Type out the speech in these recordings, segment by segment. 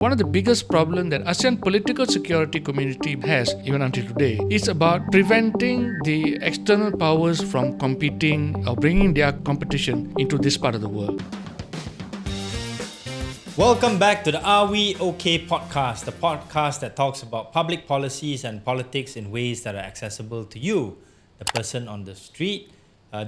One of the biggest problems that ASEAN political security community has, even until today, is about preventing the external powers from competing or bringing their competition into this part of the world. Welcome back to the Are We OK podcast, the podcast that talks about public policies and politics in ways that are accessible to you, the person on the street.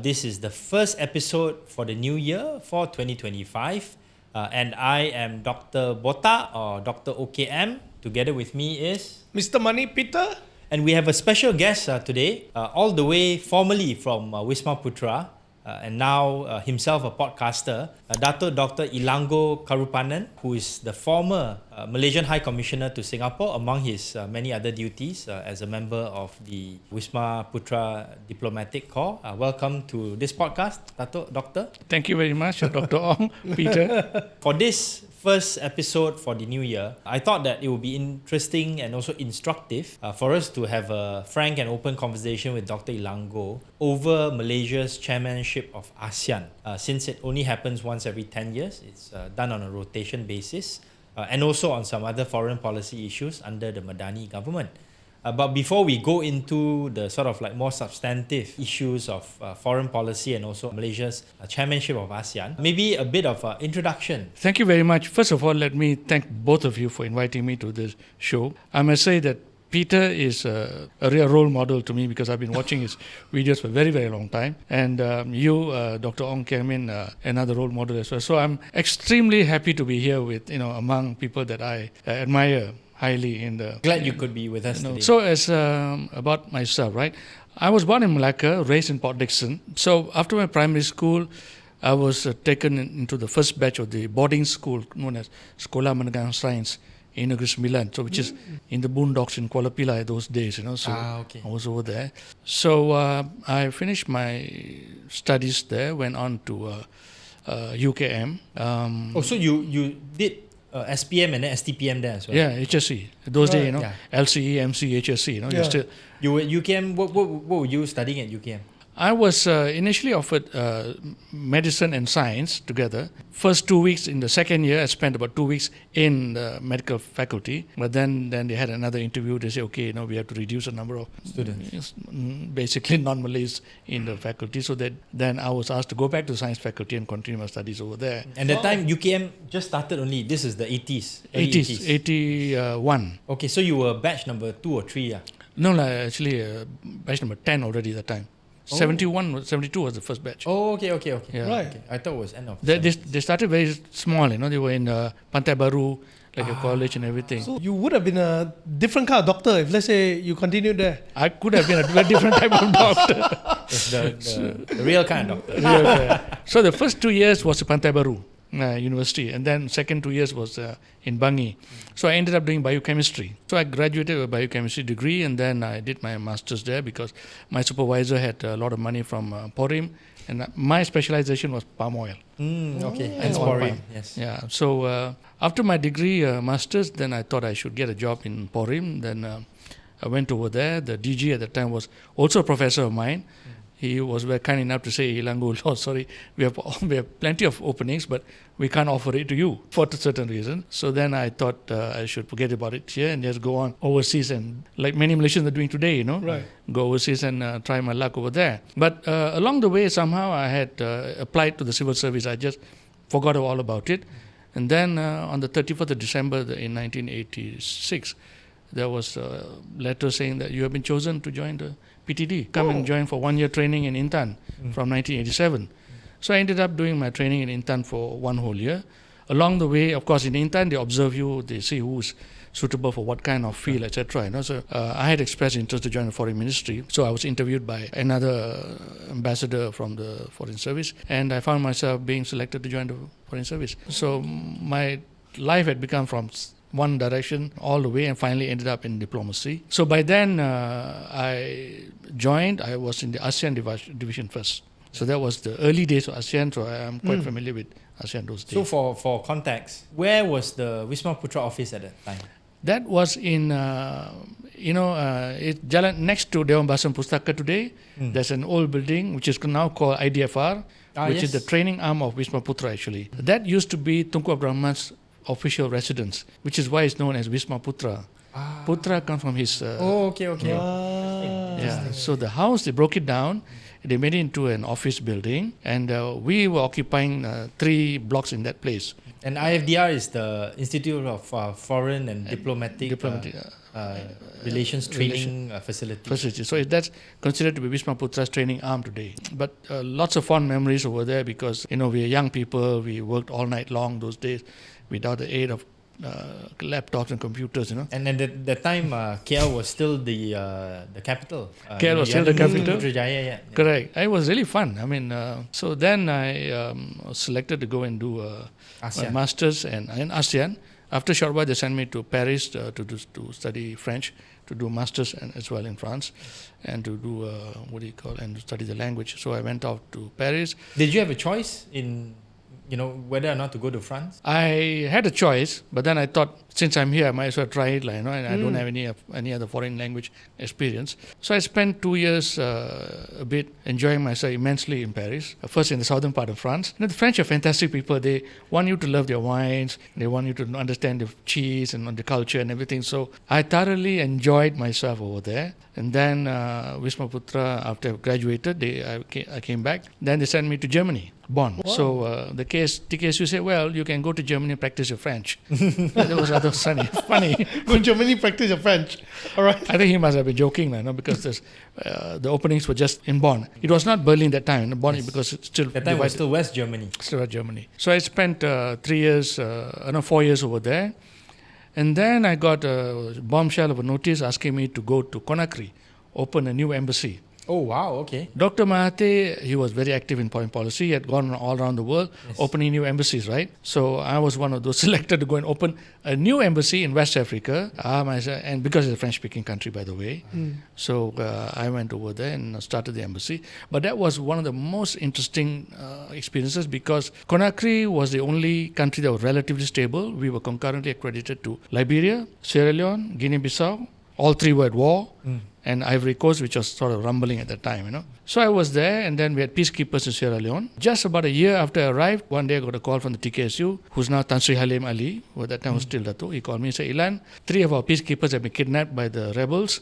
This is the first episode for the new year, for 2025. And I am Dr. Bota or Dr. OKM. Together with me is Mr. Money Peter. And we have a special guest today, all the way formerly from Wisma Putra, and now himself a podcaster, Dato Dr. Ilango Karuppannan, who is the former Malaysian High Commissioner to Singapore, among his many other duties as a member of the Wisma Putra Diplomatic Corps. Welcome to this podcast, Dato Doctor. Thank you very much, Dr. Ong, Peter. For this first episode for the new year, I thought that it would be interesting and also instructive for us to have a frank and open conversation with Dr. Ilango over Malaysia's chairmanship of ASEAN. Since it only happens once every 10 years, it's done on a rotation basis, and also on some other foreign policy issues under the Madani government. But before we go into the sort of like more substantive issues of foreign policy and also Malaysia's chairmanship of ASEAN, maybe a bit of introduction. Thank you very much. First of all, let me thank both of you for inviting me to this show. I must say that Peter is a real role model to me because I've been watching his videos for a very, very long time. And you, Dr. Ong, came in another role model as well. So I'm extremely happy to be here with, among people that I admire highly in the... Glad you could be with us today. So as about myself, right? I was born in Malacca, raised in Port Dickson. So after my primary school, I was taken into the first batch of the boarding school known as Sekolah Menengah Sains in Negeri Sembilan, so which is in the boondocks in Kuala Pilai those days, So okay. I was over there. So I finished my studies there, went on to UKM. So you did SPM and then STPM there as well? Yeah, HSC. Those days, Yeah. LCE, MC, HSC, you're still... You were at UKM, what were you studying at UKM? I was initially offered medicine and science together. First 2 weeks in the second year, I spent about 2 weeks in the medical faculty. But then they had another interview. They say, okay, we have to reduce the number of students, basically non-Malays in the faculty. So that then I was asked to go back to the science faculty and continue my studies over there. And the time UKM just started only, this is the 80s. 81. Okay, so you were batch number 2 or 3, yeah? No, actually batch number 10 already at the time. 72 was the first batch. Oh, okay. Yeah. Right. Okay. I thought it was end of... They started very small, They were in Pantai Baru, like a college and everything. So you would have been a different kind of doctor if, let's say, you continued there. I could have been a very different type of doctor. It's the real kind of doctor. So the first 2 years was at Pantai Baru University, and then second 2 years was in Bangi. So I ended up doing biochemistry. So I graduated with a biochemistry degree, and then I did my master's there because my supervisor had a lot of money from Porim, and my specialization was palm oil. Okay, And Porim, yes. Yeah. So after my degree, master's, then I thought I should get a job in Porim. Then I went over there. The DG at the time was also a professor of mine. He was very kind enough to say, Ilango, sorry, we have plenty of openings, but we can't offer it to you for a certain reason. So then I thought I should forget about it here and just go on overseas, and like many Malaysians are doing today, Right. Go overseas and try my luck over there. But along the way, somehow I had applied to the civil service. I just forgot all about it. And then on the 31st of December in 1986, there was a letter saying that you have been chosen to join the PTD. Come and join for 1 year training in Intan from 1987. So I ended up doing my training in Intan for 1 whole year. Along the way, of course, in Intan, they observe you, they see who's suitable for what kind of field, etc. So I had expressed interest to join the foreign ministry. So I was interviewed by another ambassador from the foreign service, and I found myself being selected to join the foreign service. So my life had become from one direction all the way and finally ended up in diplomacy. So by then I joined, I was in the ASEAN division first. So that was the early days of ASEAN, so I am quite familiar with ASEAN those days. So for context, where was the Wisma Putra office at that time? That was in, Jalan next to Dewan Bahasa Pustaka today. There's an old building which is now called IDFR, which is the training arm of Wisma Putra actually. That used to be Tunku Abdul Rahman's official residence, which is why it's known as Wisma Putra. Putra comes from his... okay. So the house, they broke it down, they made it into an office building, and we were occupying 3 blocks in that place. And IFDR is the Institute of Foreign and Diplomatic Relations Training Facility. So that's considered to be Wisma Putra's training arm today. But lots of fond memories over there because, we are young people, we worked all night long those days without the aid of laptops and computers, And at that time, KL was still the capital. KL was still the capital. Putrajaya, Correct. It was really fun. So then I was selected to go and do my master's in ASEAN. After a short while, they sent me to Paris to study French, to do master's and as well in France, and to do and to study the language. So I went off to Paris. Did you have a choice in whether or not to go to France? I had a choice, but then I thought, since I'm here, I might as well try it, and I don't have any other foreign language experience. So I spent 2 years a bit enjoying myself immensely in Paris, first in the southern part of France. The French are fantastic people. They want you to love their wines, they want you to understand the cheese and the culture and everything. So I thoroughly enjoyed myself over there. And then Wisma Putra, after I graduated, I came back. Then they sent me to Germany, Bonn. Wow. So the TKSU said, well, you can go to Germany and practice your French. That was rather funny. Go to Germany, practice your French. All right. I think he must have been joking, because the openings were just in Bonn. It was not Berlin that time, Bonn, because it's still that time was still West Germany. Still West Germany. So I spent 4 years over there. And then I got a bombshell of a notice asking me to go to Conakry, open a new embassy. Oh, wow, okay. Dr. Mahathir, he was very active in foreign policy. He had gone all around the world, opening new embassies, right? So I was one of those selected to go and open a new embassy in West Africa, and because it's a French-speaking country, by the way. So I went over there and started the embassy. But that was one of the most interesting experiences because Conakry was the only country that was relatively stable. We were concurrently accredited to Liberia, Sierra Leone, Guinea-Bissau. All 3 were at war. And Ivory Coast, which was sort of rumbling at that time, So I was there, and then we had peacekeepers in Sierra Leone. Just about a year after I arrived, one day I got a call from the TKSU, who's now Tan Sri Halim Ali, who at that time was still Dato. He called me and said, Ilan, 3 of our peacekeepers have been kidnapped by the rebels.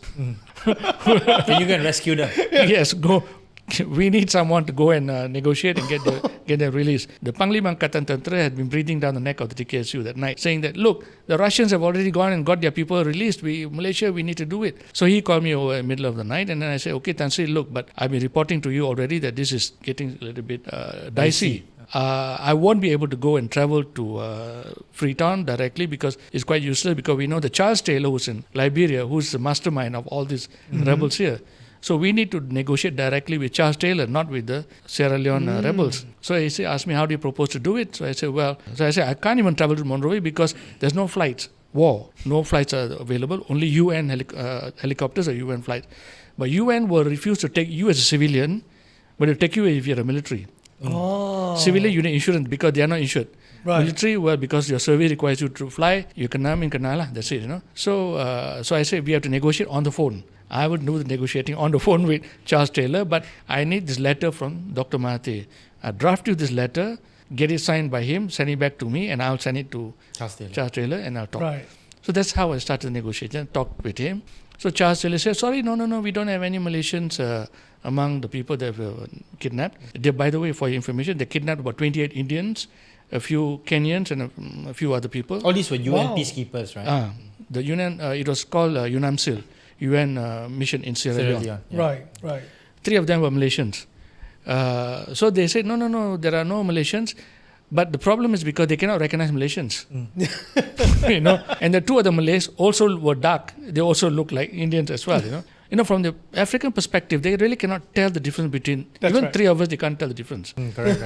Can you go and rescue them? Yes, go. We need someone to go and negotiate and get them released. The Panglima Angkatan Tentera had been breathing down the neck of the TKSU that night, saying that, look, the Russians have already gone and got their people released. Malaysia, we need to do it. So he called me over in the middle of the night, and then I said, okay, Tan Sri, look, but I've been reporting to you already that this is getting a little bit dicey. I won't be able to go and travel to Freetown directly because it's quite useless, because we know the Charles Taylor, who's in Liberia, who's the mastermind of all these rebels here. So we need to negotiate directly with Charles Taylor, not with the Sierra Leone rebels. So he asked me, how do you propose to do it? So I said, I can't even travel to Monrovia because there's no flights. War. No flights are available. Only UN helicopters or UN flights. But UN will refuse to take you as a civilian, but they'll take you if you're a military. Civilian, you need insurance because they are not insured. Right. Military, well, because your service requires you to fly, you can that's it, So I said, we have to negotiate on the phone. I would do the negotiating on the phone with Charles Taylor, but I need this letter from Dr. Mahathir. I draft you this letter, get it signed by him, send it back to me, and I'll send it to Charles Taylor and I'll talk. Right. So that's how I started the negotiation, talked with him. So Charles Taylor said, sorry, no, we don't have any Malaysians among the people that were kidnapped. By the way, for your information, they kidnapped about 28 Indians, a few Kenyans, and a few other people. All these were UN peacekeepers, right? The UN, it was called UNAMSIL. UN mission in Sierra Leone. Yeah. Right. 3 of them were Malaysians. So they said, no, there are no Malaysians. But the problem is because they cannot recognize Malaysians. And the 2 other Malays also were dark. They also look like Indians as well, From the African perspective, they really cannot tell the difference between... That's even right. 3 of us, they can't tell the difference. Correct.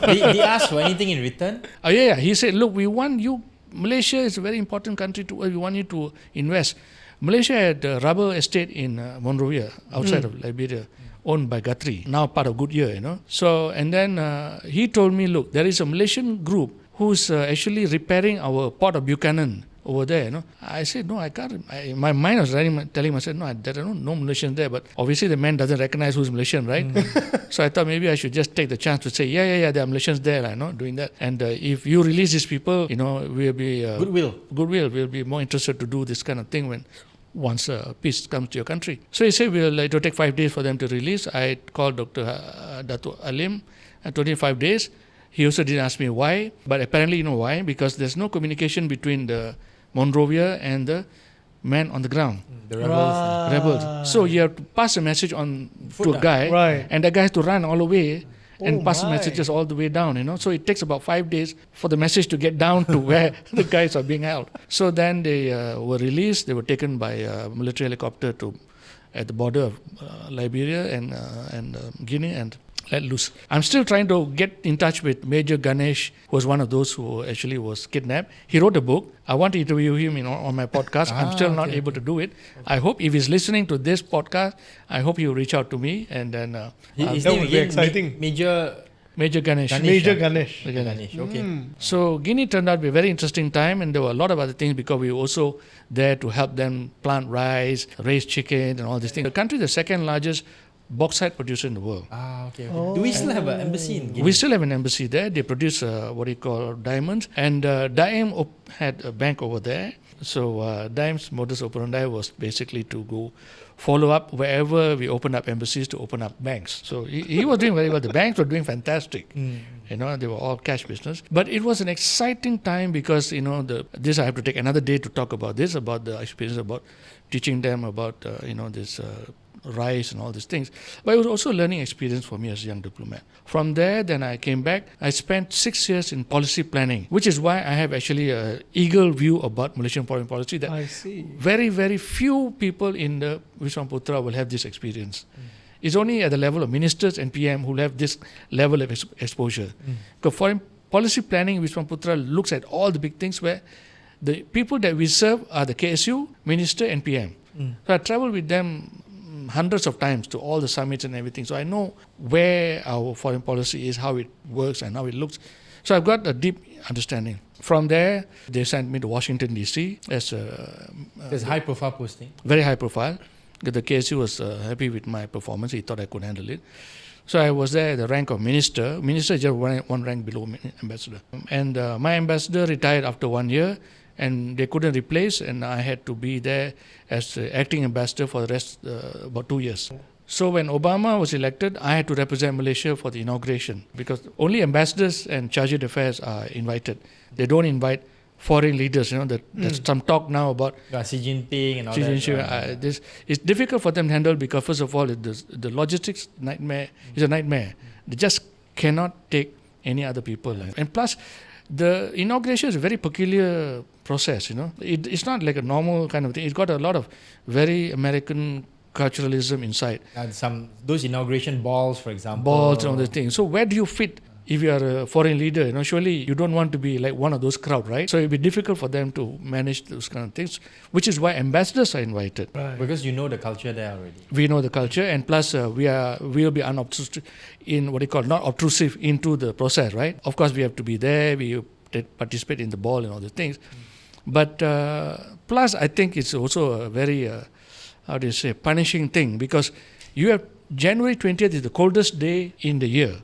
They asked for anything in return? Yeah. He said, look, we want you... Malaysia is a very important country. We want you to invest. Malaysia had a rubber estate in Monrovia, outside of Liberia, owned by Guthrie, now part of Goodyear, So, and then he told me, look, there is a Malaysian group who's actually repairing our port of Buchanan over there, I said, no, I can't. My mind was telling myself, no, there are no Malaysians there. But obviously the man doesn't recognize who's Malaysian, right? So I thought maybe I should just take the chance to say, yeah, there are Malaysians there, doing that. And if you release these people, we'll be... Goodwill. We'll be more interested to do this kind of thing once peace comes to your country. So he said, it will take 5 days for them to release. I called Dr. Dato Alim and told him 5 days. He also didn't ask me why, but apparently you know why, because there's no communication between the Monrovia and the man on the ground. The rebels. Rebels. So you have to pass a message on to a guy, Right. and the guy has to run all the way and pass the my. messages all the way down, So it takes about 5 days for the message to get down to where the guys are being held. So then they were released. They were taken by a military helicopter at the border of Liberia and Guinea and let loose. I'm still trying to get in touch with Major Ganesh, who was one of those who actually was kidnapped. He wrote a book. I want to interview him on my podcast. I'm still not able to do it. I hope if he's listening to this podcast, I hope he'll reach out to me and then His that name would be again, exciting. Major Ganesh. Major Ganesh. Ganesh. Okay. So Guinea turned out to be a very interesting time, and there were a lot of other things because we were also there to help them plant rice, raise chicken and all these things. The country is the second largest bauxite producer in the world. Okay. Do we still have an embassy in Guinea? We still have an embassy there. They produce what you call diamonds. And Daim had a bank over there. So Daim's modus operandi was basically to go follow up wherever we opened up embassies to open up banks. So he was doing very well. The banks were doing fantastic. They were all cash business. But it was an exciting time because, this I have to take another day to talk about this, about the experience, about teaching them about, this rice and all these things. But it was also a learning experience for me as a young diplomat. From there, then I came back. I spent 6 years in policy planning, which is why I have actually an eagle view about Malaysian foreign policy that I see. very, very few people in the Wiswaputra will have this experience. It's only at the level of ministers and PM who will have this level of exposure. Because foreign policy planning, Wiswaputra looks at all the big things where the people that we serve are the KSU, minister and PM. So I travel with them hundreds of times to all the summits and everything. So I know where our foreign policy is, how it works and how it looks. So I've got a deep understanding. From there, they sent me to Washington, D.C. as There's high profile posting. very high profile. The KSU was happy with my performance. He thought I could handle it. So I was there at the rank of minister. Minister is just one rank below ambassador. And my ambassador retired after 1 year, and they couldn't replace, and I had to be there as acting ambassador for the rest, about 2 years. So when Obama was elected, I had to represent Malaysia for the inauguration because only ambassadors and chargé d'affaires are invited. They don't invite foreign leaders. There's some talk now about Xi Jinping and all Xi that. Jinping. This it's difficult for them to handle because first of all, the logistics nightmare is a nightmare. They just cannot take any other people, and plus, the inauguration is a very peculiar process. It's not like a normal kind of thing. It's got a lot of very American culturalism inside. Those inauguration balls, for example. Balls and all the things. So where do you fit? If you are a foreign leader, surely you don't want to be like one of those crowd, right? So it'd be difficult for them to manage those kind of things, which is why ambassadors are invited. Right. Because you know the culture there already. We know the culture, and plus we'll be unobtrusive in what you call not obtrusive into the process, right? Of course, we have to be there. We participate in the ball and all the things, but plus I think it's also a very punishing thing because you have January 20th is the coldest day in the year.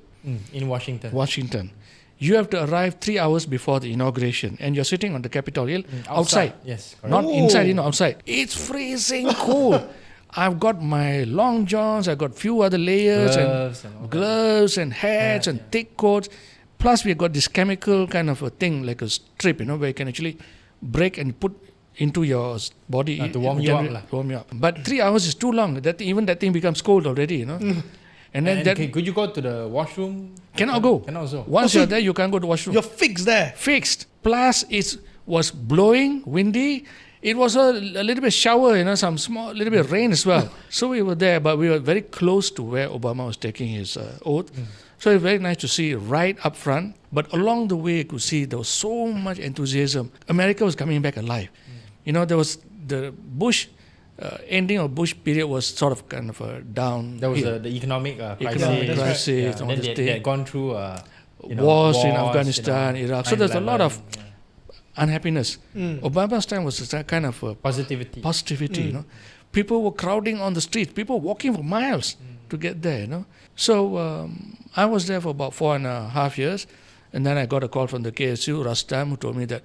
In Washington. You have to arrive 3 hours before the inauguration, and you're sitting on the Capitol Hill outside. Yes, correct. Not inside, outside. It's freezing cold. I've got my long johns, I've got few other layers, gloves and hats and thick coats. Plus, we've got this chemical kind of a thing, like a strip, where you can actually break and put into your body to warm you up. But 3 hours is too long. That thing becomes cold already, And then could you go to the washroom? Cannot go. Cannot also. Once you're there, you can't go to washroom. You're fixed there. Fixed. Plus, it was blowing, windy. It was a little bit shower, some small, little bit of rain as well. So we were there, but we were very close to where Obama was taking his oath. So it was very nice to see right up front. But along the way, you could see there was so much enthusiasm. America was coming back alive. There was the Bush. Ending of Bush period was sort of kind of a down. There was the economic crisis. And then they had gone through wars in Afghanistan, Iraq. So there's a lot of unhappiness. Obama's time was a kind of positivity, you know. People were crowding on the streets. People walking for miles to get there, you know. So I was there for about 4.5 years, and then I got a call from the KSU, Rastam, who told me that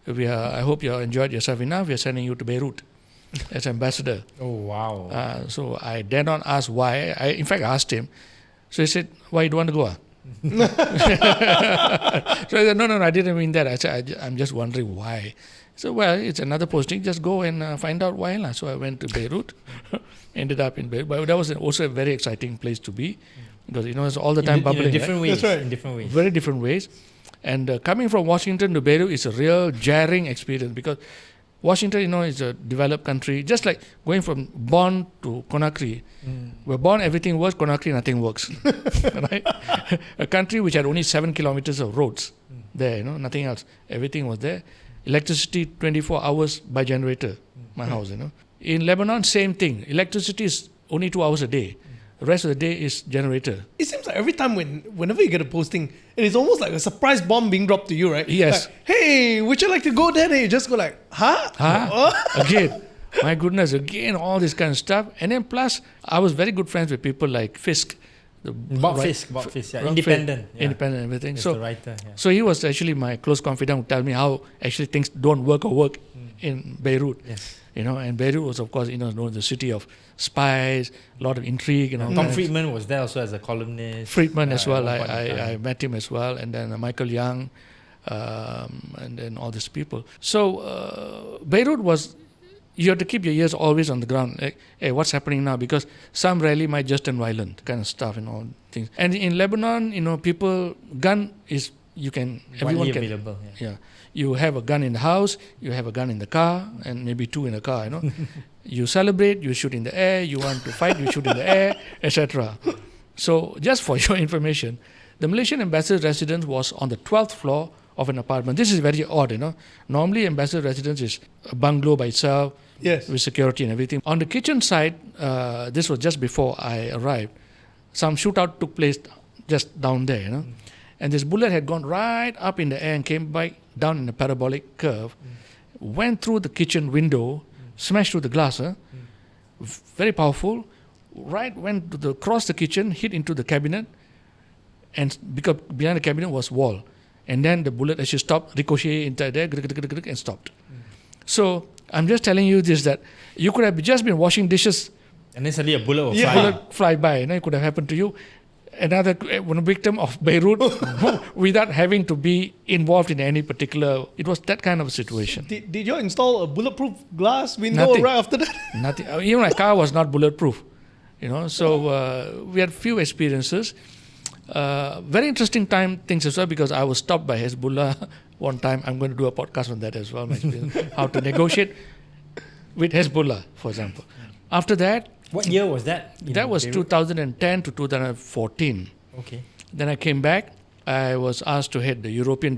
I hope you enjoyed yourself enough. We are sending you to Beirut as ambassador. Oh, wow. So I dare not ask why. I in fact asked him. So he said, "Why you don't want to go?" So I said, no, I didn't mean that. I said, I'm just wondering why. So, well, it's another posting. Just go and find out why. So I went to Beirut, ended up in Beirut. But that was also a very exciting place to be because, you know, it's all the time bubbling. In different ways. That's right. In different ways. Very different ways. And coming from Washington to Beirut is a real jarring experience because Washington, you know, is a developed country. Just like going from Bonn to Conakry. Where Bonn, everything works. Conakry, nothing works. Right? A country which had only 7 kilometers of roads there, you know, nothing else. Everything was there. Electricity 24 hours by generator, my house, you know. In Lebanon, same thing. Electricity is only 2 hours a day. The rest of the day is generator. It seems like every time whenever you get a posting, it is almost like a surprise bomb being dropped to you, right? Yes. Like, hey, would you like to go there? And you just go like, huh? Again, my goodness, again, all this kind of stuff. And then plus, I was very good friends with people like Fisk. Bob Fisk, yeah. Independent. Yeah. Independent, everything. He's So, the writer. Yeah. so he was actually my close confidant who tell me how actually things don't work in Beirut. Yes. You know, and Beirut was, of course, you know, known the city of spies, a lot of intrigue. You know, Tom Friedman was there also as a columnist. Friedman as well. at one point in time. I met him as well, and then Michael Young, and then all these people. So Beirut was, you have to keep your ears always on the ground. Like, hey, what's happening now? Because some rally might just turn violent, kind of stuff and all things. And in Lebanon, you know, gun is, everyone Widely can. available. Yeah. Yeah. You have a gun in the house, you have a gun in the car, and maybe 2 in the car, you know. You celebrate, you shoot in the air, you want to fight, you shoot in the air, etc. So just for your information, the Malaysian ambassador's residence was on the 12th floor of an apartment. This is very odd, you know. Normally, ambassador residence is a bungalow by itself, Yes. with security and everything. On the kitchen side, this was just before I arrived, some shootout took place just down there, you know. And this bullet had gone right up in the air and came back down in a parabolic curve, went through the kitchen window, smashed through the glass, very powerful, right went to cross the kitchen, hit into the cabinet, and because behind the cabinet was wall. And then the bullet actually stopped, ricocheted inside there, and stopped. So I'm just telling you this, that you could have just been washing dishes, And then suddenly a bullet will Yeah. fly. bullet fly by, you know, it could have happened to you. Another one victim of Beirut without having to be involved in any particular, it was that kind of a situation. Did you install a bulletproof glass window Nothing. right after that? Nothing. Even my car was not bulletproof, you know. So we had few experiences. Very interesting things as well, because I was stopped by Hezbollah one time. I'm going to do a podcast on that as well. My experience, how to negotiate with Hezbollah, for example. After that, What year was that? that was Beirut? 2010 to 2014. Okay. Then I came back. I was asked to head the European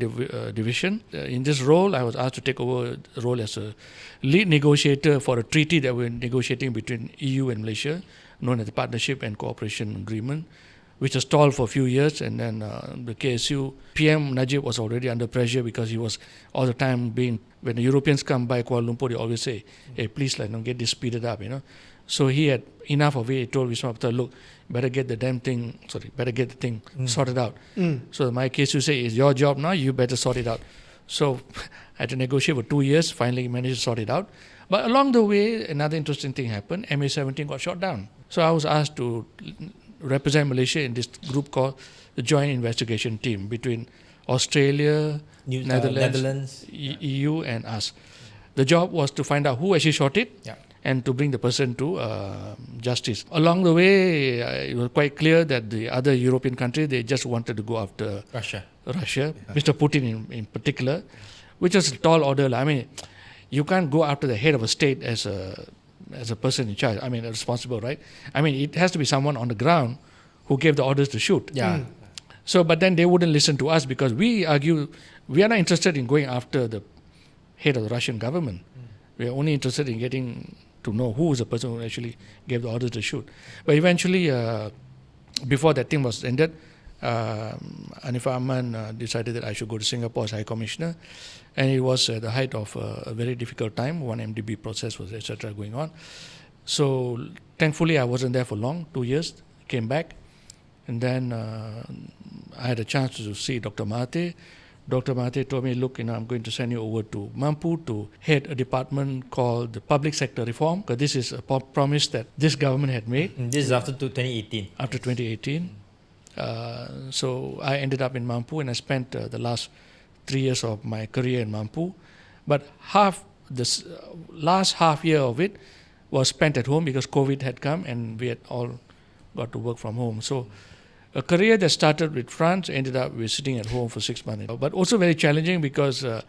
division. In this role, I was asked to take over the role as a lead negotiator for a treaty that we're negotiating between EU and Malaysia, known as the Partnership and Cooperation Agreement, which was stalled for a few years. And then the KSU PM Najib was already under pressure because he was all the time when the Europeans come by Kuala Lumpur, they always say, hey, please get this speeded up, you know. So he had enough of it. He told Wisma Patha, look, better get the thing sorted out. So my case, you say, it's your job now, you better sort it out. So I had to negotiate for 2 years, finally managed to sort it out. But along the way, another interesting thing happened. MA17 got shot down. So I was asked to represent Malaysia in this group called the Joint Investigation Team between Australia, Netherlands, EU and us. The job was to find out who actually shot it. Yeah. And to bring the person to justice. Along the way, it was quite clear that the other European countries, they just wanted to go after Russia. Mr. Putin in particular, which was a tall order. I mean, you can't go after the head of a state as a person in charge. I mean, responsible, right? I mean, it has to be someone on the ground who gave the orders to shoot. Yeah. So, but then they wouldn't listen to us because we argue, we are not interested in going after the head of the Russian government. We are only interested in getting to know who is the person who actually gave the orders to shoot. But eventually, before that thing was ended, Anif Aman decided that I should go to Singapore as High Commissioner, and it was at the height of a very difficult time. One MDB process was etc. going on. So thankfully I wasn't there for long, 2 years, came back, and then I had a chance to see Dr. Mahathir. Dr. Mahathir told me, look, I'm going to send you over to Mampu to head a department called the Public Sector Reform, because this is a promise that this government had made. This is after 2018. After 2018. So I ended up in Mampu, and I spent the last 3 years of my career in Mampu. But last half year of it was spent at home because COVID had come and we had all got to work from home. So a career that started with France ended up with sitting at home for 6 months. But also very challenging because the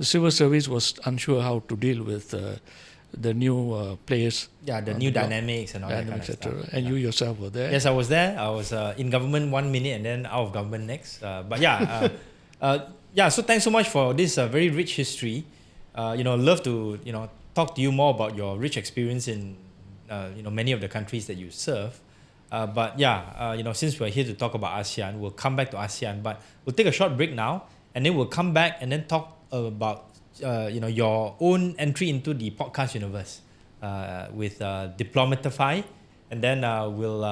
civil service was unsure how to deal with the new players. Yeah, the new dynamics and all that kind of stuff. And you yourself were there. Yes, I was there. I was in government 1 minute and then out of government next. So thanks so much for this very rich history. Love to talk to you more about your rich experience in many of the countries that you serve. Since we're here to talk about ASEAN, we'll come back to ASEAN, but we'll take a short break now, and then we'll come back and then talk about your own entry into the podcast universe with Diplomatify, and then we'll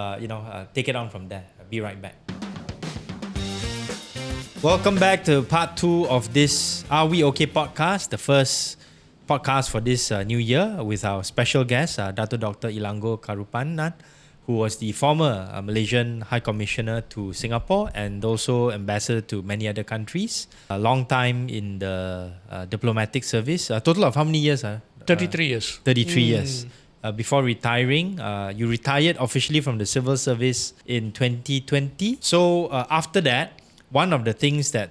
take it on from there. I'll be right back. Welcome back to part 2 of this Are We Okay podcast, the first podcast for this new year with our special guest, Dato Dr. Ilango Karuppannan, who was the former Malaysian High Commissioner to Singapore and also ambassador to many other countries. A long time in the diplomatic service. A total of how many years? 33 years. 33 years. Before retiring, you retired officially from the civil service in 2020. So after that, one of the things that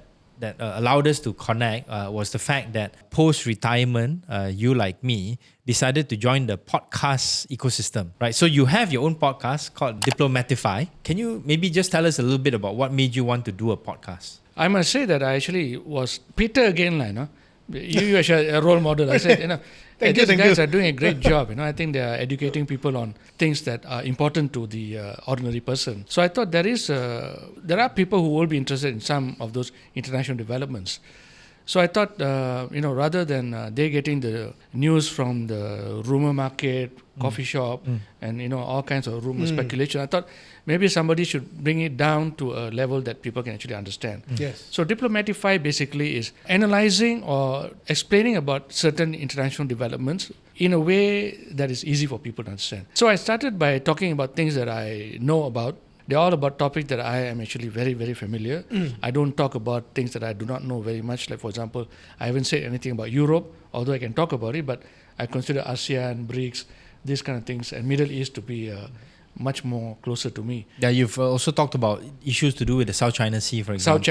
allowed us to connect was the fact that post-retirement, you like me, decided to join the podcast ecosystem, right? So you have your own podcast called Diplomatify. Can you maybe just tell us a little bit about what made you want to do a podcast? I must say that I actually was Peter again, You are a role model. I said, these guys are doing a great job. I think they are educating people on things that are important to the ordinary person. So I thought there are people who will be interested in some of those international developments. So I thought, rather than they getting the news from the rumor market, coffee shop, and all kinds of rumor speculation, I thought maybe somebody should bring it down to a level that people can actually understand. Yes. So Diplomatify basically is analyzing or explaining about certain international developments in a way that is easy for people to understand. So I started by talking about things that I know about. They're all about topics that I am actually very, very familiar. I don't talk about things that I do not know very much. Like, for example, I haven't said anything about Europe, although I can talk about it, but I consider ASEAN, BRICS, these kind of things, and Middle East to be much more closer to me. Yeah, you've also talked about issues to do with the South China Sea, for example.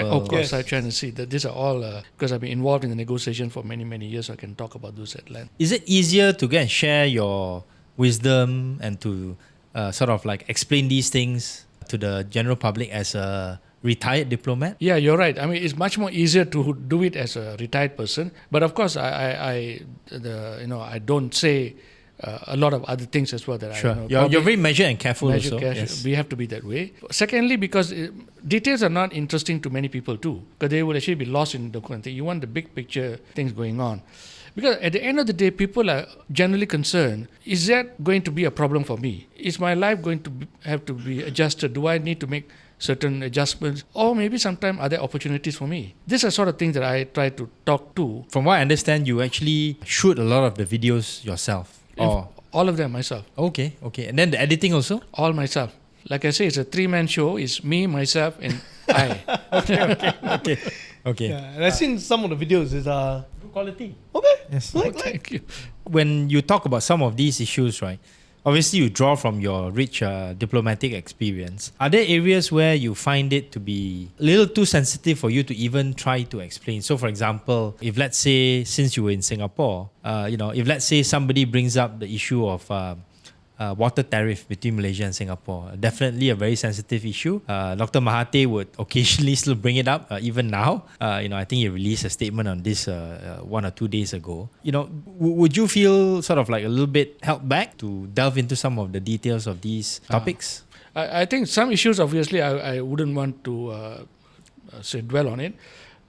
South China Sea. These are all, because I've been involved in the negotiation for many, many years, so I can talk about those at length. Is it easier to go and share your wisdom and to explain these things to the general public as a retired diplomat? Yeah, you're right. I mean, it's much more easier to do it as a retired person. But of course, I don't say a lot of other things as well that sure. I know. You're very measured and careful also. Yes. We have to be that way. Secondly, because details are not interesting to many people too, because they will actually be lost in the content. You want the big picture things going on. Because at the end of the day, people are generally concerned, is that going to be a problem for me? Is my life going to have to be adjusted? Do I need to make certain adjustments? Or maybe sometime are there opportunities for me? These are sort of things that I try to talk to. From what I understand, you actually shoot a lot of the videos yourself. All of them myself. Okay. And then the editing also? All myself. Like I say, it's a 3-man show. It's me, myself, and I. Okay. Yeah, and I've seen some of the videos. It's good quality. Okay. Yes. Thank you. When you talk about some of these issues, right? Obviously, you draw from your rich diplomatic experience. Are there areas where you find it to be a little too sensitive for you to even try to explain? So, for example, if let's say, since you were in Singapore, if let's say somebody brings up the issue of water tariff between Malaysia and Singapore, definitely a very sensitive issue. Dr. Mahathir would occasionally still bring it up, even now. I think he released a statement on this 1 or 2 days ago. Would you feel sort of like a little bit held back to delve into some of the details of these topics? I think some issues, obviously, I wouldn't want to say dwell on it.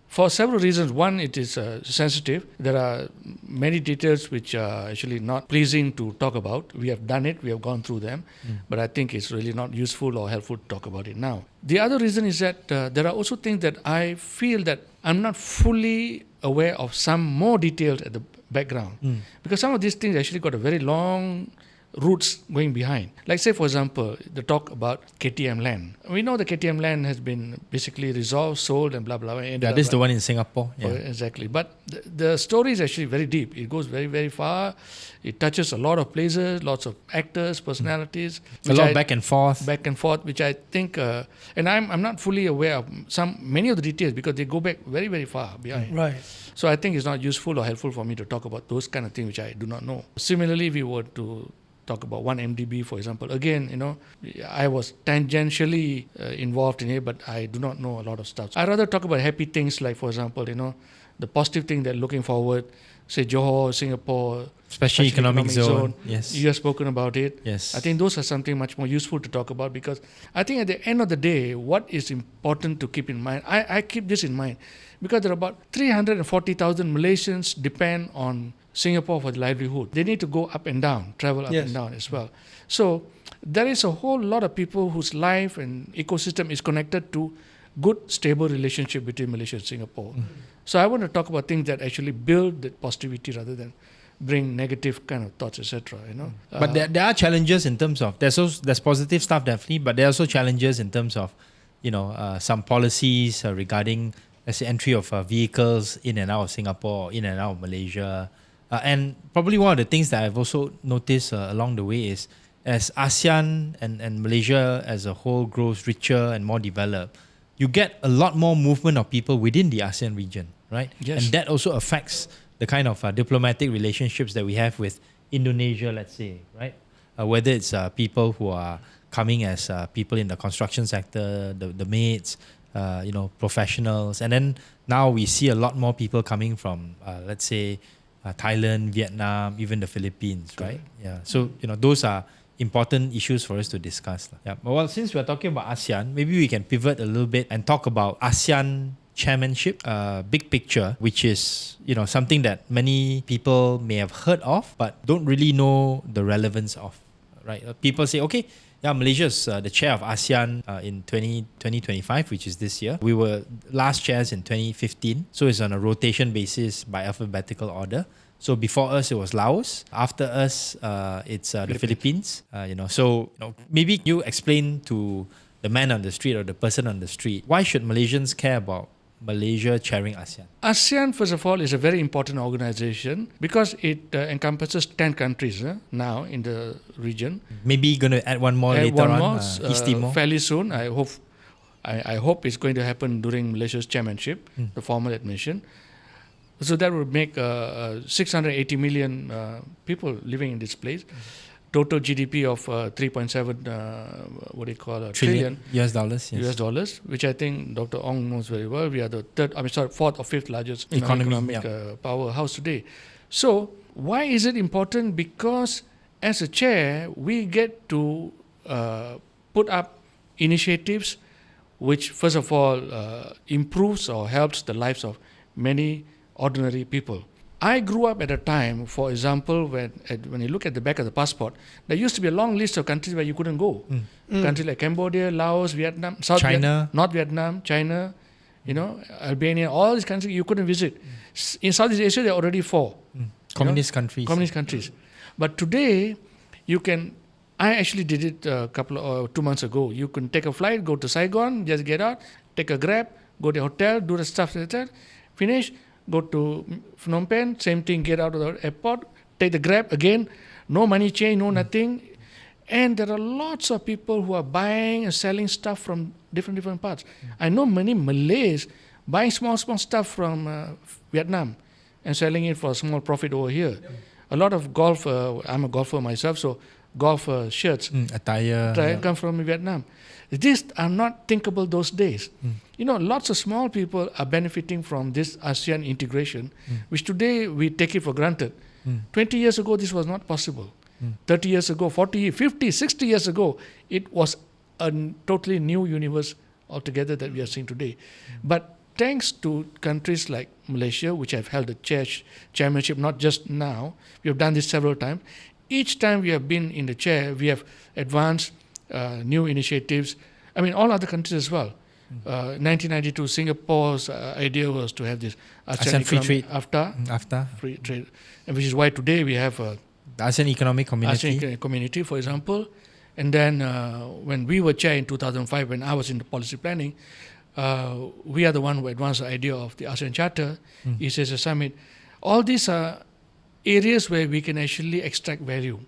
For several reasons. One, it is sensitive. There are many details which are actually not pleasing to talk about. We have done it, we have gone through them, but I think it's really not useful or helpful to talk about it now. The other reason is that there are also things that I feel that I'm not fully aware of some more details at the background. Because some of these things actually got a very long roots going behind. Like say, for example, the talk about KTM land. We know the KTM land has been basically resolved, sold and blah, blah, blah. Yeah, this is the one in Singapore. Yeah. Exactly. But the story is actually very deep. It goes very, very far. It touches a lot of places, lots of actors, personalities. A lot back and forth. Back and forth, which I think, and I'm not fully aware of many of the details because they go back very, very far behind. Right. So I think it's not useful or helpful for me to talk about those kind of things which I do not know. Similarly, we were to talk about 1MDB, for example. Again, I was tangentially involved in it, but I do not know a lot of stuff. I rather talk about happy things like, for example, the positive thing that looking forward, say Johor, Singapore, Special Economic Zone. Yes. You have spoken about it. Yes. I think those are something much more useful to talk about because I think at the end of the day, what is important to keep in mind, I keep this in mind because there are about 340,000 Malaysians depend on Singapore for the livelihood. They need to go up and down, travel up and down as well. So there is a whole lot of people whose life and ecosystem is connected to good, stable relationship between Malaysia and Singapore. So I want to talk about things that actually build that positivity rather than bring negative kind of thoughts, etc. But there are challenges in terms of there's positive stuff definitely, but there are also challenges in terms of some policies regarding, let's say, entry of vehicles in and out of Singapore, in and out of Malaysia. And probably one of the things that I've also noticed along the way is as ASEAN and Malaysia as a whole grows richer and more developed, you get a lot more movement of people within the ASEAN region, right? Yes. And that also affects the kind of diplomatic relationships that we have with Indonesia, let's say, right? Whether it's people who are coming as people in the construction sector, the maids, professionals. And then now we see a lot more people coming from, let's say, Thailand, Vietnam, even the Philippines, right? Yeah. So, those are important issues for us to discuss. Yeah. Well, since we're talking about ASEAN, maybe we can pivot a little bit and talk about ASEAN Chairmanship, big picture, which is, something that many people may have heard of, but don't really know the relevance of, right? People say, okay, Malaysia is the chair of ASEAN in 2025, which is this year. We were last chairs in 2015, so it's on a rotation basis by alphabetical order. So before us, it was Laos. After us, it's the Philippines. So maybe you explain to the man on the street or the person on the street, why should Malaysians care about Malaysia chairing ASEAN? ASEAN, first of all, is a very important organization because it encompasses 10 countries now in the region. Maybe going to add one more later on, East Timor. Fairly soon. I hope it's going to happen during Malaysia's chairmanship, the formal admission. So that would make 680 million people living in this place. Total GDP of 3.7 trillion US dollars, yes. US dollars, which I think Dr. Ong knows very well. We are the fourth or fifth largest economic powerhouse today. So why is it important? Because as a chair, we get to put up initiatives which, first of all, improves or helps the lives of many ordinary people. I grew up at a time, for example, when you look at the back of the passport, there used to be a long list of countries where you couldn't go. Countries like Cambodia, Laos, Vietnam, North Vietnam, China, Albania, all these countries you couldn't visit. In Southeast Asia, there are already 4. Communist countries. But today, you can. I actually did it 2 months ago. You can take a flight, go to Saigon, just get out, take a Grab, go to a hotel, do the stuff like that, finish. Go to Phnom Penh, same thing, get out of the airport, take the Grab again, no money change, no nothing. And there are lots of people who are buying and selling stuff from different parts. I know many Malays buying small stuff from Vietnam and selling it for a small profit over here. A lot of golf, I'm a golfer myself, so golf shirts, attire come from Vietnam. These are not thinkable those days. Lots of small people are benefiting from this ASEAN integration, which today we take it for granted. 20 years ago, this was not possible. 30 years ago, 40, 50, 60 years ago, it was totally new universe altogether that we are seeing today. But thanks to countries like Malaysia, which have held the chairmanship not just now, we have done this several times. Each time we have been in the chair, we have advanced new initiatives. I mean, all other countries as well. 1992, Singapore's idea was to have this ASEAN free trade. AFTA, free trade, and which is why today we have the ASEAN Economic Community. ASEAN Community, for example. And then when we were chair in 2005, when I was in the policy planning, we are the one who advanced the idea of the ASEAN Charter, East Asia Summit. All these are areas where we can actually extract value.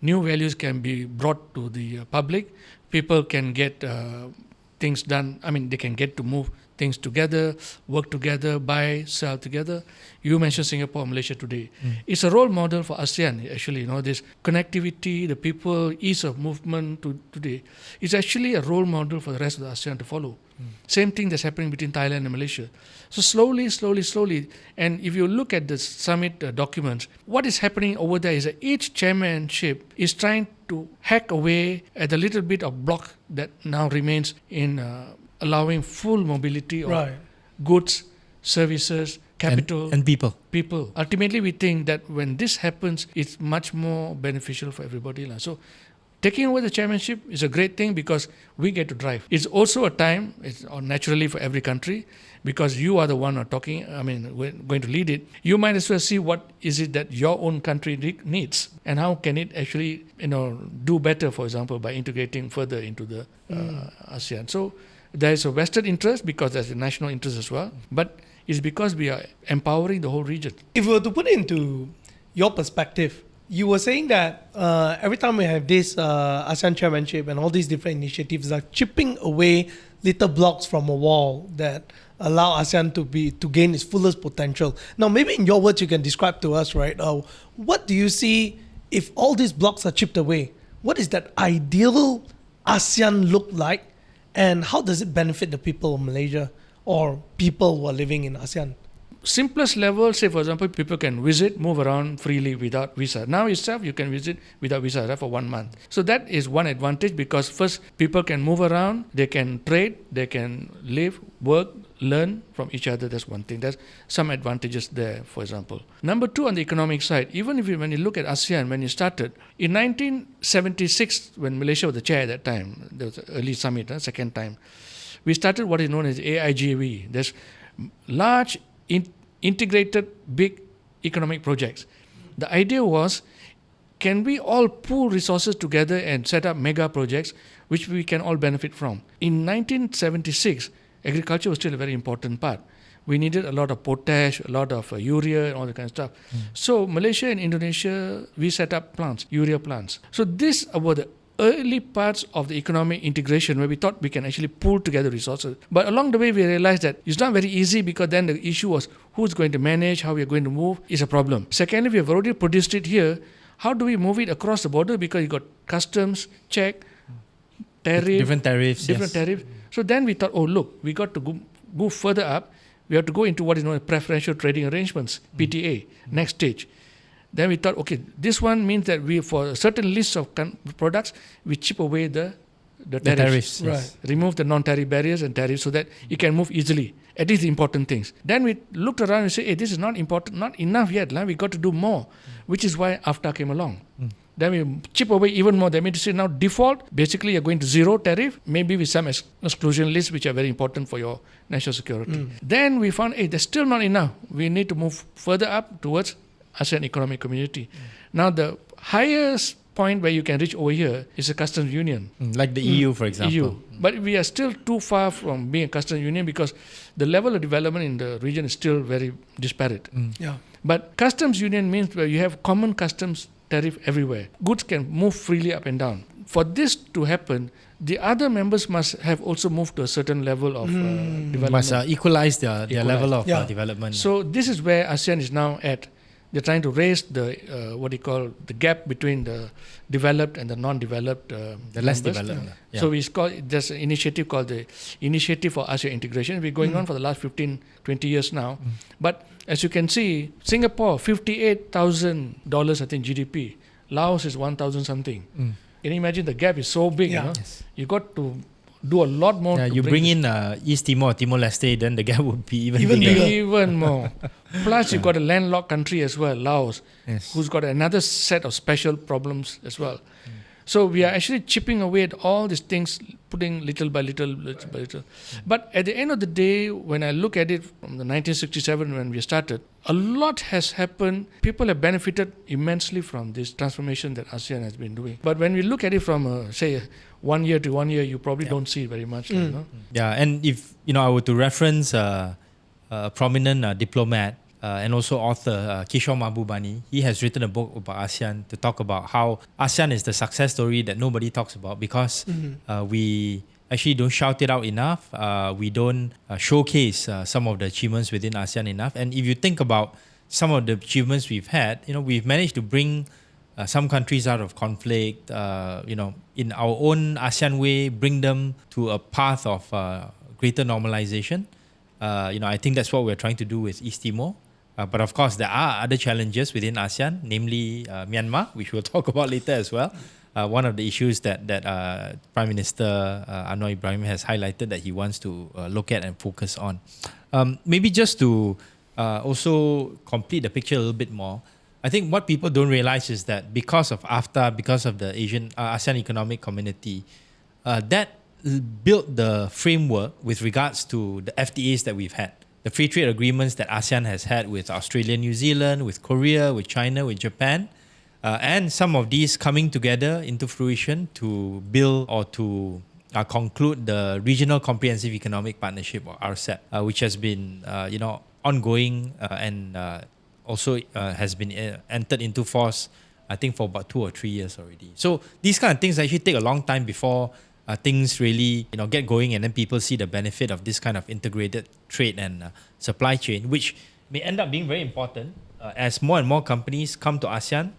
New values can be brought to the public. People can get things done. I mean, they can get to move things together, work together, buy, sell together. You mentioned Singapore, Malaysia today. It's a role model for ASEAN, actually. This connectivity, the people, ease of movement today. It's actually a role model for the rest of the ASEAN to follow. Same thing that's happening between Thailand and Malaysia. So slowly, and if you look at the summit documents, what is happening over there is that each chairmanship is trying to hack away at the little bit of block that now remains in allowing full mobility of goods, services, capital, and people. Ultimately, we think that when this happens, it's much more beneficial for everybody. So taking over the chairmanship is a great thing because we get to drive. It's also a time, naturally for every country, because you are the one we're going to lead it. You might as well see what is it that your own country needs and how can it actually do better, for example, by integrating further into the ASEAN. So there is a vested interest because there's a national interest as well, but it's because we are empowering the whole region. If we were to put it into your perspective, you were saying that every time we have this ASEAN chairmanship and all these different initiatives are chipping away little blocks from a wall that allow ASEAN to gain its fullest potential. Now, maybe in your words, you can describe to us, right? What do you see if all these blocks are chipped away? What is that ideal ASEAN look like, and how does it benefit the people of Malaysia or people who are living in ASEAN? Simplest level, say for example, people can visit, move around freely without visa. Now itself, you can visit without visa for 1 month. So that is one advantage because first, people can move around, they can trade, they can live, work, learn from each other. That's one thing. There's some advantages there, for example. Number two, on the economic side, even when you look at ASEAN, when it started, in 1976, when Malaysia was the chair at that time, there was an early summit, second time, we started what is known as AIGV. There's large integrated big economic projects. The idea was, can we all pool resources together and set up mega projects which we can all benefit from? In 1976, agriculture was still a very important part. We needed a lot of potash, a lot of urea and all that kind of stuff. So Malaysia and Indonesia, we set up plants, urea plants. So these were the early parts of the economic integration where we thought we can actually pool together resources. But along the way, we realized that it's not very easy because then the issue was who's going to manage, how we are going to move is a problem. Secondly, we have already produced it here. How do we move it across the border? Because you got customs, check, tariff. Different tariffs. So then we thought, we got to move further up. We have to go into what is known as preferential trading arrangements, PTA, next stage. Then we thought, this one means that we, for a certain list of products, we chip away the tariffs. Yes. Remove the non-tariff barriers and tariffs so that you can move easily. At least the important things. Then we looked around and said, this is not important, not enough yet. We got to do more, which is why AFTA came along. Then we chip away even more. That means to say now default, basically you're going to zero tariff, maybe with some exclusion lists which are very important for your national security. Then we found, that's still not enough. We need to move further up towards ASEAN Economic Community. Now the highest point where you can reach over here is a customs union. Like the EU, for example. EU. But we are still too far from being a customs union because the level of development in the region is still very disparate. But customs union means where you have common customs tariff everywhere. Goods can move freely up and down. For this to happen, the other members must have also moved to a certain level of development. Must equalize their level of development. So this is where ASEAN is now at. They're trying to raise the the gap between the developed and the non-developed the less developed. So there's an initiative called the Initiative for ASEAN Integration. It's been going on for the last 15, 20 years now. But as you can see, Singapore, $58,000 I think GDP. Laos is 1,000 something. Can you imagine the gap is so big? Yeah. You know? Yes. You got to do a lot more. Yeah, to you bring this- in East Timor, Timor-Leste, then the gap would be even Even bigger. bigger. even more. Plus, you've got a landlocked country as well, Laos, Yes. who's got another set of special problems as well. So we are actually chipping away at all these things, putting little by little, little by little. But at the end of the day, when I look at it from the 1967 when we started, a lot has happened. People have benefited immensely from this transformation that ASEAN has been doing. But when we look at it from, say, 1 year to 1 year, you probably don't see it very much. You know? Yeah, and if I were to reference a prominent diplomat and also author Kishore Mahbubani, he has written a book about ASEAN to talk about how ASEAN is the success story that nobody talks about because we actually don't shout it out enough. We don't showcase some of the achievements within ASEAN enough. And if you think about some of the achievements we've had, we've managed to bring some countries out of conflict, in our own ASEAN way, bring them to a path of greater normalization. I think that's what we're trying to do with East Timor. But of course, there are other challenges within ASEAN, namely Myanmar, which we'll talk about later as well. One of the issues that Prime Minister Anwar Ibrahim has highlighted that he wants to look at and focus on. Maybe just to also complete the picture a little bit more, I think what people don't realize is that because of AFTA, because of the ASEAN Economic Community, that built the framework with regards to the FTAs that we've had. The free trade agreements that ASEAN has had with Australia, New Zealand, with Korea, with China, with Japan, and some of these coming together into fruition to build or to conclude the Regional Comprehensive Economic Partnership, or RCEP, which has been ongoing and also has been entered into force, I think, for about 2 or 3 years already. So these kind of things actually take a long time before things really get going, and then people see the benefit of this kind of integrated trade and supply chain, which may end up being very important as more and more companies come to ASEAN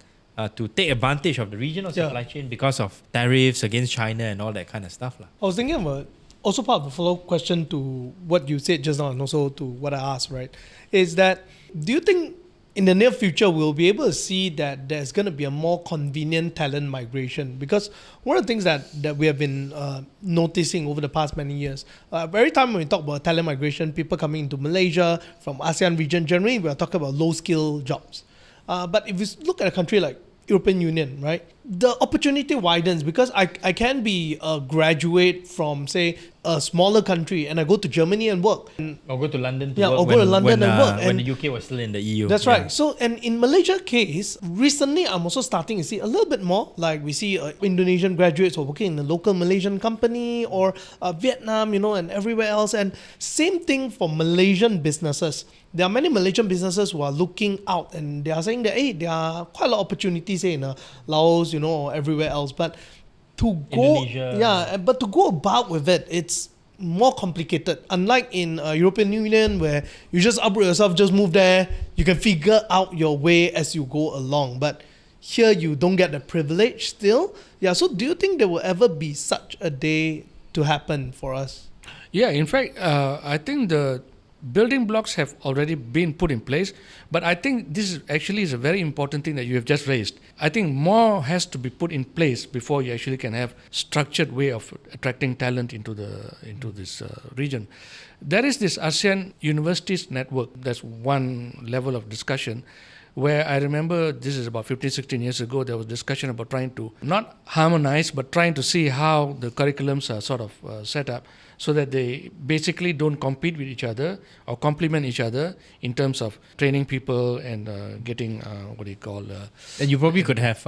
to take advantage of the regional supply chain because of tariffs against China and all that kind of stuff. I was thinking of also part of a follow-up question to what you said just now and also to what I asked, right? Is that, do you think in the near future we'll be able to see that there's going to be a more convenient talent migration? Because one of the things that we have been noticing over the past many years, every time when we talk about talent migration, people coming into Malaysia from ASEAN region, generally we are talking about low-skill jobs. But if you look at a country like European Union, right, the opportunity widens because I can be a graduate from, say, a smaller country and I go to Germany and work. Or go to London to Yeah, work or go to London and work. when And the UK was still in the EU. that's right. So, and in Malaysia case, recently I'm also starting to see a little bit more, like we see Indonesian graduates who are working in a local Malaysian company, or Vietnam, and everywhere else. And same thing for Malaysian businesses. There are many Malaysian businesses who are looking out and they are saying that, hey, there are quite a lot of opportunities in Laos, or everywhere else. But to go, Indonesia. but to go about with it, it's more complicated. Unlike in European Union, where you just uproot yourself, just move there, you can figure out your way as you go along. But here you don't get the privilege still. Yeah. So do you think there will ever be such a day to happen for us? Yeah, in fact, I think the building blocks have already been put in place, but I think this is a very important thing that you have just raised. I think more has to be put in place before you actually can have structured way of attracting talent into this region. There is this ASEAN Universities Network. That's one level of discussion where I remember this is about 15, 16 years ago, there was discussion about trying to not harmonize, but trying to see how the curriculums are sort of set up so that they basically don't compete with each other or complement each other in terms of training people and getting, And you probably could have,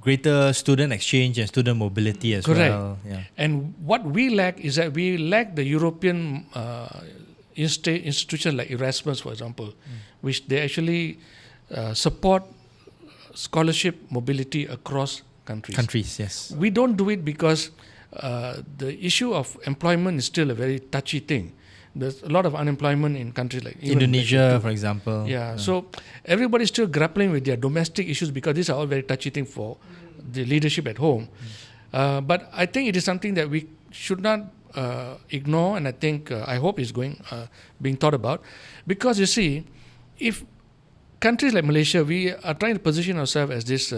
greater student exchange and student mobility as Correct. well. Yeah. And what we lack is that we lack the European institutions like Erasmus, for example, which they actually support scholarship mobility across countries. Countries, yes. We don't do it because the issue of employment is still a very touchy thing. There's a lot of unemployment in countries like even Indonesia, Malaysia too. for example. Yeah, so everybody's still grappling with their domestic issues because these are all very touchy things for the leadership at home. But I think it is something that we should not ignore, and I hope is being thought about, because you see, if countries like Malaysia, we are trying to position ourselves as this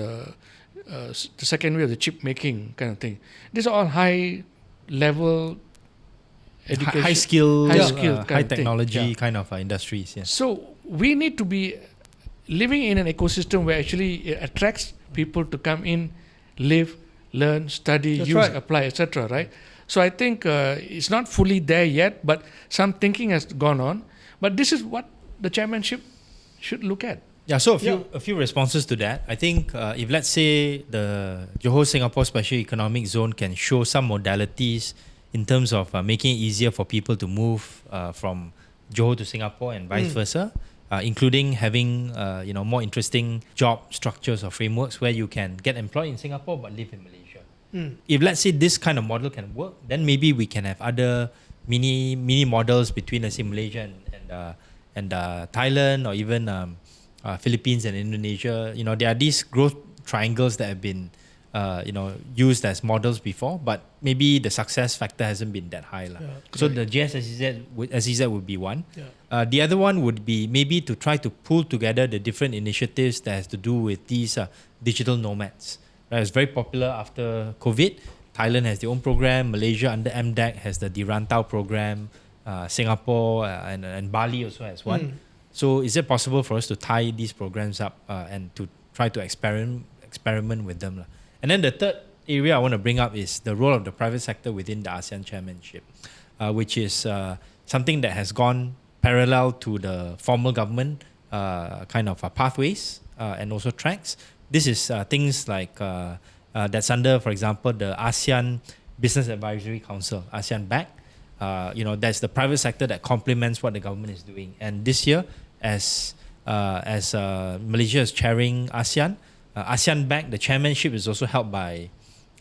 the second wave of the chip making kind of thing. These are all high level education, high skill, high skill kind high of thing. technology Yeah. kind of industries. Yes. So we need to be living in an ecosystem where actually it attracts people to come in, live, learn, study, That's use, right. apply, etc. Right? So I think it's not fully there yet, but some thinking has gone on. But this is what the chairmanship should look at. Yeah, so a few responses to that. I think if let's say the Johor Singapore Special Economic Zone can show some modalities in terms of making it easier for people to move from Johor to Singapore and vice versa, including having more interesting job structures or frameworks where you can get employed in Singapore but live in Malaysia. If let's say this kind of model can work, then maybe we can have other mini models between, let's say, Malaysia and Thailand, or even Philippines and Indonesia. There are these growth triangles that have been used as models before, but maybe the success factor hasn't been that high. So the GSSEZ would be one. The other one would be maybe to try to pull together the different initiatives that has to do with these digital nomads. Right? It's very popular after COVID. Thailand has their own program. Malaysia under MDEC has the Dirantau program. Singapore and Bali also has one. So is it possible for us to tie these programs up and to try to experiment with them? And then the third area I want to bring up is the role of the private sector within the ASEAN Chairmanship, which is something that has gone parallel to the formal government kind of pathways and also tracks. This is things like that's under, for example, the ASEAN Business Advisory Council, ASEAN-BAC. That's the private sector that complements what the government is doing. And this year, as Malaysia is chairing ASEAN, ASEAN-BAC, the chairmanship is also held by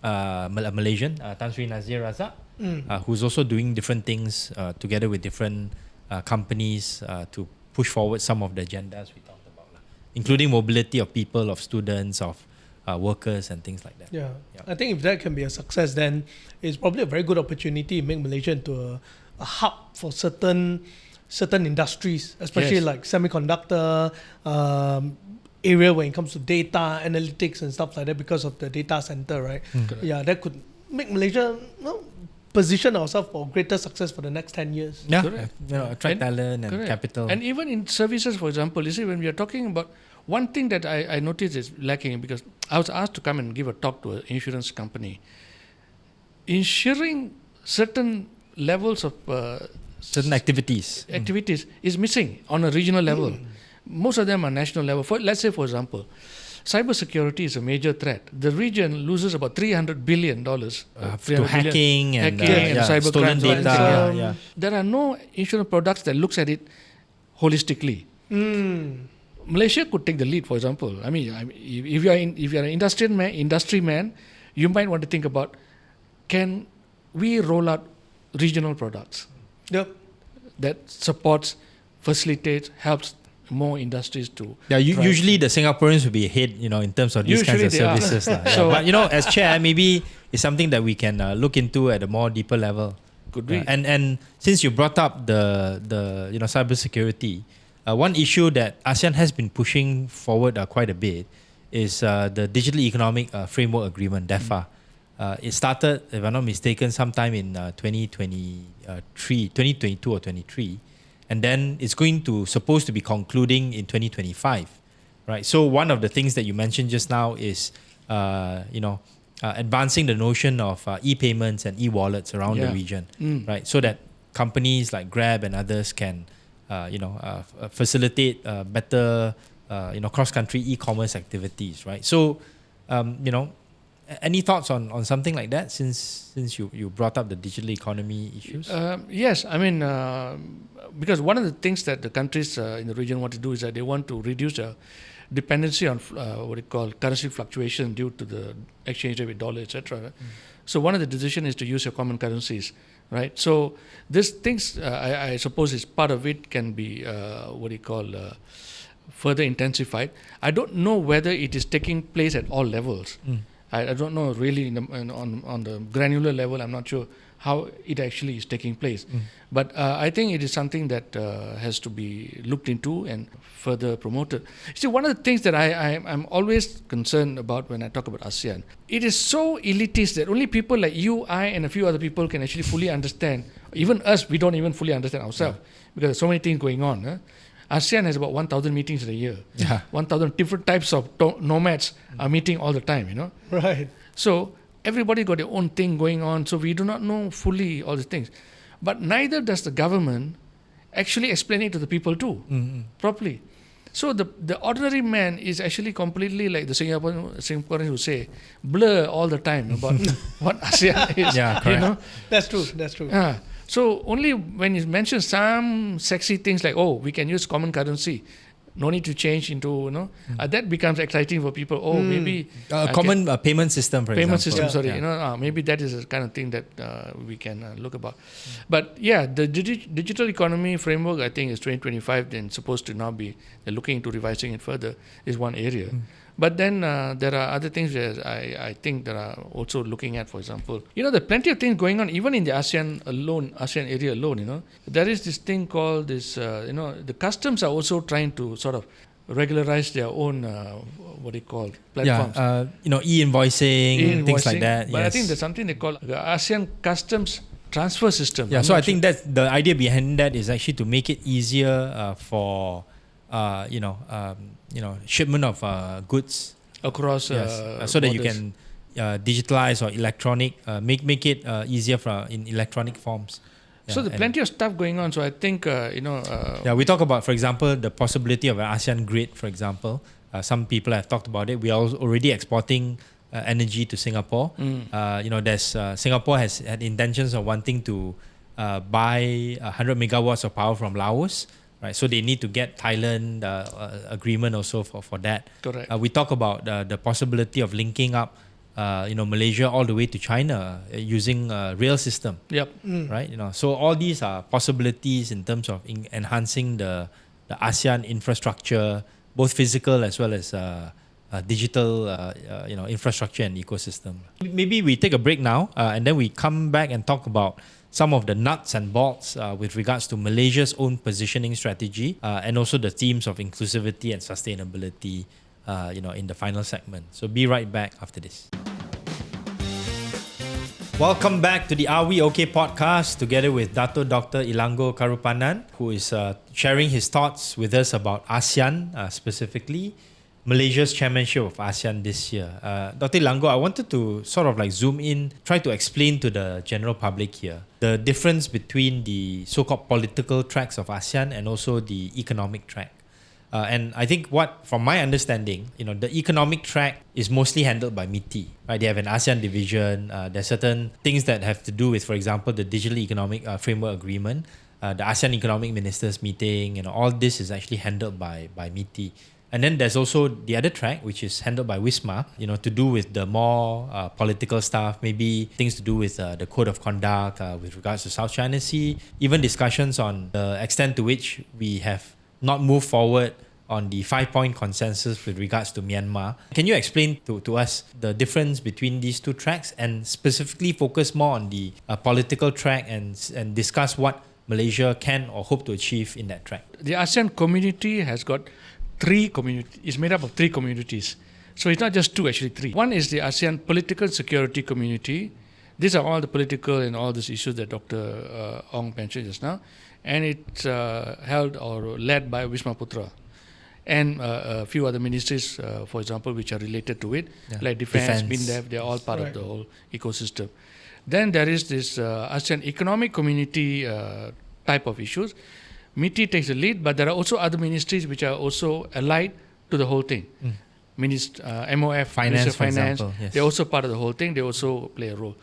a Malaysian, Tan Sri Nazir Razak, who's also doing different things together with different companies to push forward some of the agendas we talked about, including mobility of people, of students, of workers and things like that. Yeah. I think if that can be a success, then it's probably a very good opportunity to make Malaysia into a hub for certain industries, especially like semiconductor area when it comes to data analytics and stuff like that, because of the data center, right? Yeah, that could make Malaysia position ourselves for greater success for the next 10 years. Yeah, attract talent and capital. And even in services, for example, you see, when we are talking about, one thing that I noticed is lacking, because I was asked to come and give a talk to an insurance company. Insuring certain levels of certain activities is missing on a regional level. Most of them are national level. Let's say, for example, cybersecurity is a major threat. The region loses about $300 billion to hacking and cyber stolen crimes. data. There are no insurance products that looks at it holistically. Malaysia could take the lead, for example. I mean, if you are an industry man, you might want to think about, can we roll out regional products that supports, facilitates, helps more industries to. Usually the Singaporeans will be ahead, in terms of these kinds of services. So, but as chair, maybe it's something that we can look into at a more deeper level. Could be. And since you brought up the cybersecurity, one issue that ASEAN has been pushing forward quite a bit is the Digital Economic Framework Agreement, DEFA. It started, if I'm not mistaken, sometime in 2022 or 23. And then it's supposed to be concluding in 2025, right? So one of the things that you mentioned just now is, advancing the notion of e-payments and e-wallets around the region, right? So that companies like Grab and others can, facilitate better, cross-country e-commerce activities, right? So, any thoughts on something like that since you brought up the digital economy issues? Yes, I mean, because one of the things that the countries in the region want to do is that they want to reduce the dependency on what you call currency fluctuation due to the exchange rate with dollar, etc. So one of the decisions is to use your common currencies, right? So these things, I suppose, is part of it can be further intensified. I don't know whether it is taking place at all levels. I don't know really on the granular level. I'm not sure how it actually is taking place. But I think it is something that has to be looked into and further promoted. See, one of the things that I'm always concerned about when I talk about ASEAN, it is so elitist that only people like you, I, and a few other people can actually fully understand. Even us, we don't even fully understand ourselves because there's so many things going on. ASEAN has about 1,000 meetings in a year. 1,000 different types of nomads are meeting all the time, Right. So everybody got their own thing going on, so we do not know fully all these things. But neither does the government actually explain it to the people too, properly. So the ordinary man is actually completely like the Singaporeans who say, blur all the time about what ASEAN is. Yeah, correct. That's true. So only when you mention some sexy things like, oh, we can use common currency, no need to change into, that becomes exciting for people. Oh, maybe common payment system, for payment example. system, maybe that is the kind of thing that we can look about. But yeah, the digital economy framework, I think, is 2025, then supposed to now be looking into revising it further, is one area. But then there are other things that I think that are also looking at, for example. There are plenty of things going on, even in the ASEAN area alone, There is this thing called this, the customs are also trying to sort of regularize their own, platforms. E-invoicing, things like that. But I think there's something they call the ASEAN Customs Transfer System. Yeah, so I think that's the idea behind that is actually to make it easier for shipment of goods across so that you can digitalize or electronic, make it easier in electronic forms. So there's plenty of stuff going on. So I think we talk about, for example, the possibility of an ASEAN grid. For example, some people have talked about it. We are already exporting energy to Singapore. There's Singapore has had intentions of wanting to buy 100 megawatts of power from Laos. Right, so they need to get Thailand agreement also for that. Correct. We talk about the possibility of linking up, Malaysia all the way to China using a rail system. Yep. Right. So all these are possibilities in terms of enhancing the ASEAN infrastructure, both physical as well as digital, infrastructure and ecosystem. Maybe we take a break now, and then we come back and talk about some of the nuts and bolts with regards to Malaysia's own positioning strategy and also the themes of inclusivity and sustainability, in the final segment. So be right back after this. Welcome back to the Are We OK podcast together with Dato Dr. Ilango Karuppannan, who is sharing his thoughts with us about ASEAN, specifically Malaysia's chairmanship of ASEAN this year. Dr. Ilango, I wanted to sort of zoom in, try to explain to the general public here the difference between the so-called political tracks of ASEAN and also the economic track. And I think from my understanding, the economic track is mostly handled by MITI. Right? They have an ASEAN division. There's certain things that have to do with, for example, the Digital Economic Framework Agreement, the ASEAN Economic Ministers meeting. All this is actually handled by MITI. And then there's also the other track, which is handled by WISMA, to do with the more political stuff, maybe things to do with the code of conduct with regards to South China Sea, even discussions on the extent to which we have not moved forward on the 5-point consensus with regards to Myanmar. Can you explain to us the difference between these two tracks and specifically focus more on the political track and discuss what Malaysia can or hope to achieve in that track? The ASEAN community has got is made up of 3 communities. So it's not just 2, actually 3. One is the ASEAN Political Security Community. These are all the political and all these issues that Dr. Ong mentioned just now. And it's held or led by Wisma Putra and a few other ministries, for example, which are related to it, like Defense, BINDEF, they're all part of the whole ecosystem. Then there is this ASEAN Economic Community type of issues. MITI takes the lead, but there are also other ministries which are also allied to the whole thing. MOF, Finance, for example, yes. They're also part of the whole thing. They also play a role.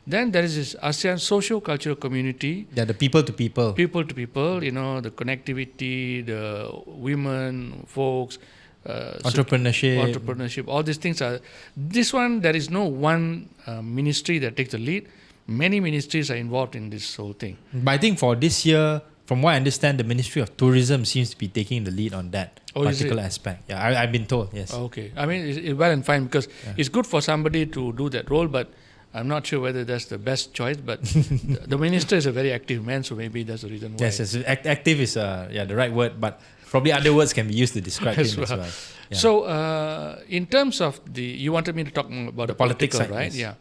Then there is this ASEAN Socio-Cultural Community. Yeah, the people to people. People to people, the connectivity, the women, folks, entrepreneurship, all these things are. This one, there is no one ministry that takes the lead. Many ministries are involved in this whole thing. But I think for this year, from what I understand, the Ministry of Tourism seems to be taking the lead on that particular aspect. Yeah, I've been told, yes. Okay. I mean, it's well and fine because it's good for somebody to do that role, but I'm not sure whether that's the best choice, but the minister is a very active man, so maybe that's the reason why. Yes, active is the right word, but probably other words can be used to describe him as well. Yeah. So, in terms of you wanted me to talk about the politics political, side, right? yes. Yeah.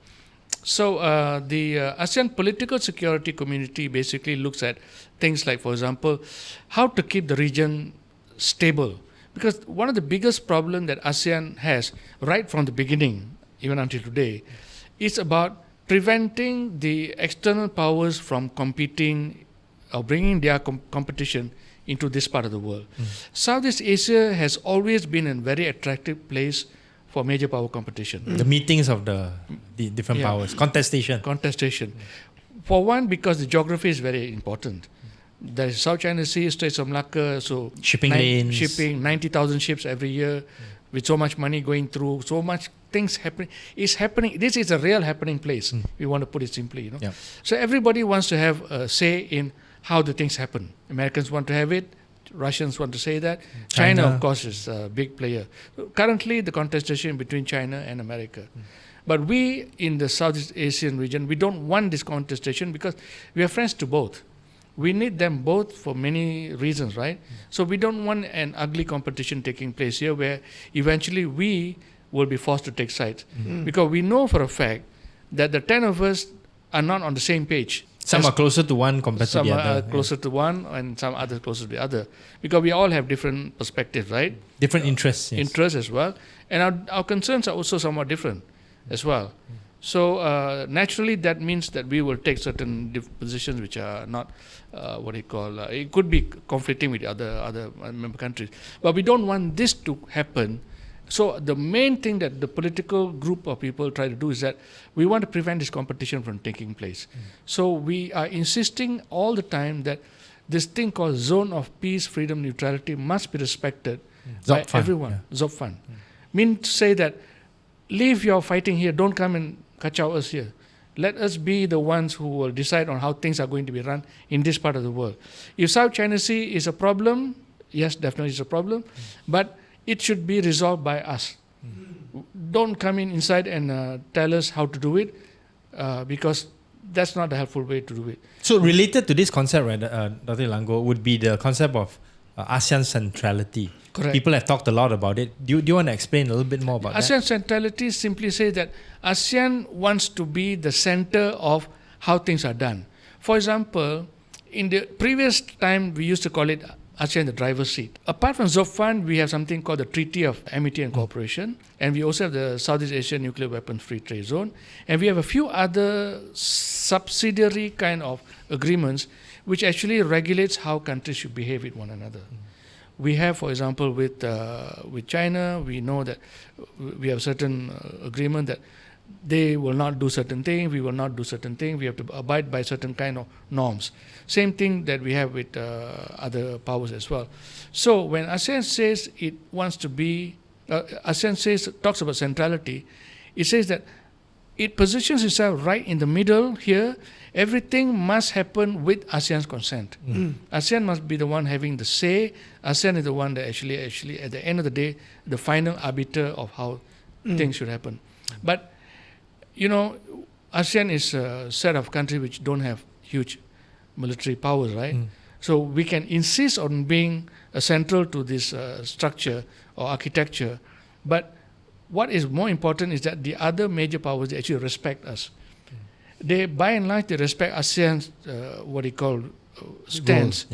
So, the ASEAN political security community basically looks at things like, for example, how to keep the region stable. Because one of the biggest problems that ASEAN has right from the beginning, even until today, is about preventing the external powers from competing or bringing their competition into this part of the world. Southeast Asia has always been a very attractive place for major power competition. The meetings of the different powers, contestation. For one, because the geography is very important. There is South China Sea, Straits of Malacca, so Shipping lanes. shipping, 90,000 ships every year, with so much money going through, so much things happening. It's happening. This is a real happening place. We want to put it simply, you know. Yeah. So everybody wants to have a say in how the things happen. Americans want to have it. Russians want to say that. China, of course, is a big player. Currently, the contestation between China and America. But we in the Southeast Asian region, we don't want this contestation because we are friends to both. We need them both for many reasons, right? So we don't want an ugly competition taking place here where eventually we will be forced to take sides. Because we know for a fact that the 10 of us are not on the same page. Some are closer to one compared to Some the are other. closer to one and some others closer to the other. Because we all have different perspectives, right? Different interests. Yes. Interests as well. And our concerns are also somewhat different as well. So naturally that means that we will take certain positions which are not it could be conflicting with other member countries. But we don't want this to happen. So the main thing that the political group of people try to do is that we want to prevent this competition from taking place. So we are insisting all the time that this thing called zone of peace, freedom, neutrality must be respected by everyone. Zopfan. Mean to say that leave your fighting here, don't come and kacau us here. Let us be the ones who will decide on how things are going to be run in this part of the world. If South China Sea is a problem, yes, definitely it's a problem, but it should be resolved by us. Don't come inside and tell us how to do it, because that's not a helpful way to do it. So related to this concept, right, Dr. Ilango, would be the concept of ASEAN centrality. Correct. People have talked a lot about it. Do you want to explain a little bit more about ASEAN centrality simply says that ASEAN wants to be the center of how things are done. For example, in the previous time, we used to call it ASEAN the driver's seat. Apart from ZOFAN, we have something called the Treaty of Amity and Cooperation, and we also have the Southeast Asian Nuclear Weapons Free Trade Zone, and we have a few other subsidiary kind of agreements which actually regulates how countries should behave with one another. We have, for example, with China, we know that we have certain agreement that they will not do certain things, we will not do certain things, we have to abide by certain kind of norms. Same thing that we have with other powers as well. So when ASEAN says it wants to be, ASEAN talks about centrality, it says that it positions itself right in the middle here. Everything must happen with ASEAN's consent. ASEAN must be the one having the say. ASEAN is the one that actually at the end of the day, the final arbiter of how things should happen. But, you know, ASEAN is a set of countries which don't have huge military powers, right? So we can insist on being central to this structure or architecture. But what is more important is that the other major powers, they actually respect us. They, by and large, they respect ASEAN's stance,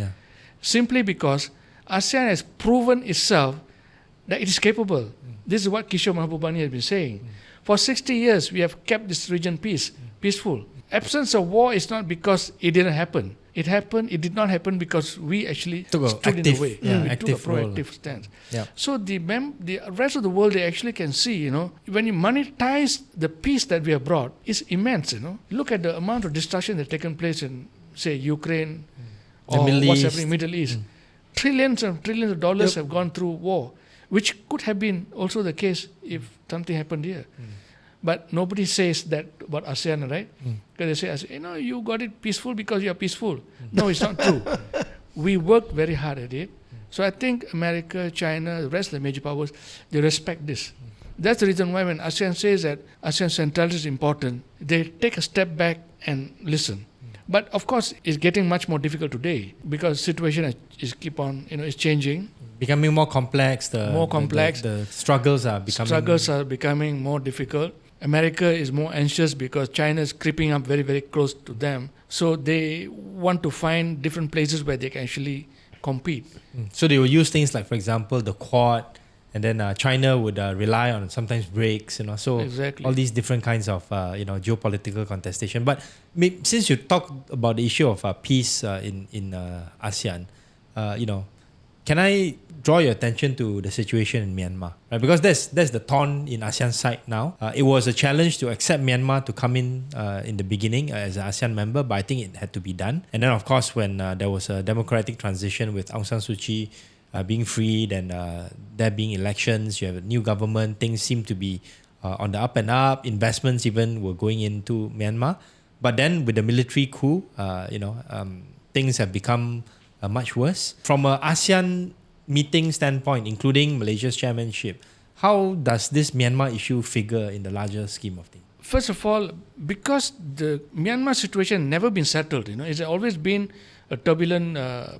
simply because ASEAN has proven itself that it is capable. This is what Kishore Mahbubani has been saying. For 60 years, we have kept this region peaceful. Absence of war is not because it didn't happen. It happened. It did not happen because we actually stood in the way. We took a proactive stance. So the rest of the world, they actually can see, you know, when you monetize the peace that we have brought, it's immense, you know. Look at the amount of destruction that's taken place in, say, Ukraine or what's happening in the Middle East. Trillions and trillions of dollars have gone through war, which could have been also the case if something happened here. But nobody says that about ASEAN, right? Because they say, you know, you got it peaceful because you are peaceful. No, it's not true. We worked very hard at it. So I think America, China, the rest of the major powers, they respect this. That's the reason why when ASEAN says that ASEAN centrality is important, they take a step back and listen. But of course, it's getting much more difficult today because situation is changing. Becoming more complex. The struggles are becoming more difficult. America is more anxious because China is creeping up very, very close to them. So they want to find different places where they can actually compete. So they will use things like, for example, the Quad, and then China would rely on sometimes BRICS, So exactly. all these different kinds of geopolitical contestation. But since you talked about the issue of peace in ASEAN, can I draw your attention to the situation in Myanmar? Right? Because that's the thorn in ASEAN side now. It was a challenge to accept Myanmar to come in the beginning as an ASEAN member, but I think it had to be done. And then, of course, when there was a democratic transition with Aung San Suu Kyi being freed and there being elections, you have a new government, things seem to be on the up and up. Investments even were going into Myanmar. But then with the military coup, things have become much worse. From an ASEAN meeting standpoint, including Malaysia's chairmanship, how does this Myanmar issue figure in the larger scheme of things? First of all, because the Myanmar situation never been settled, it's always been a turbulent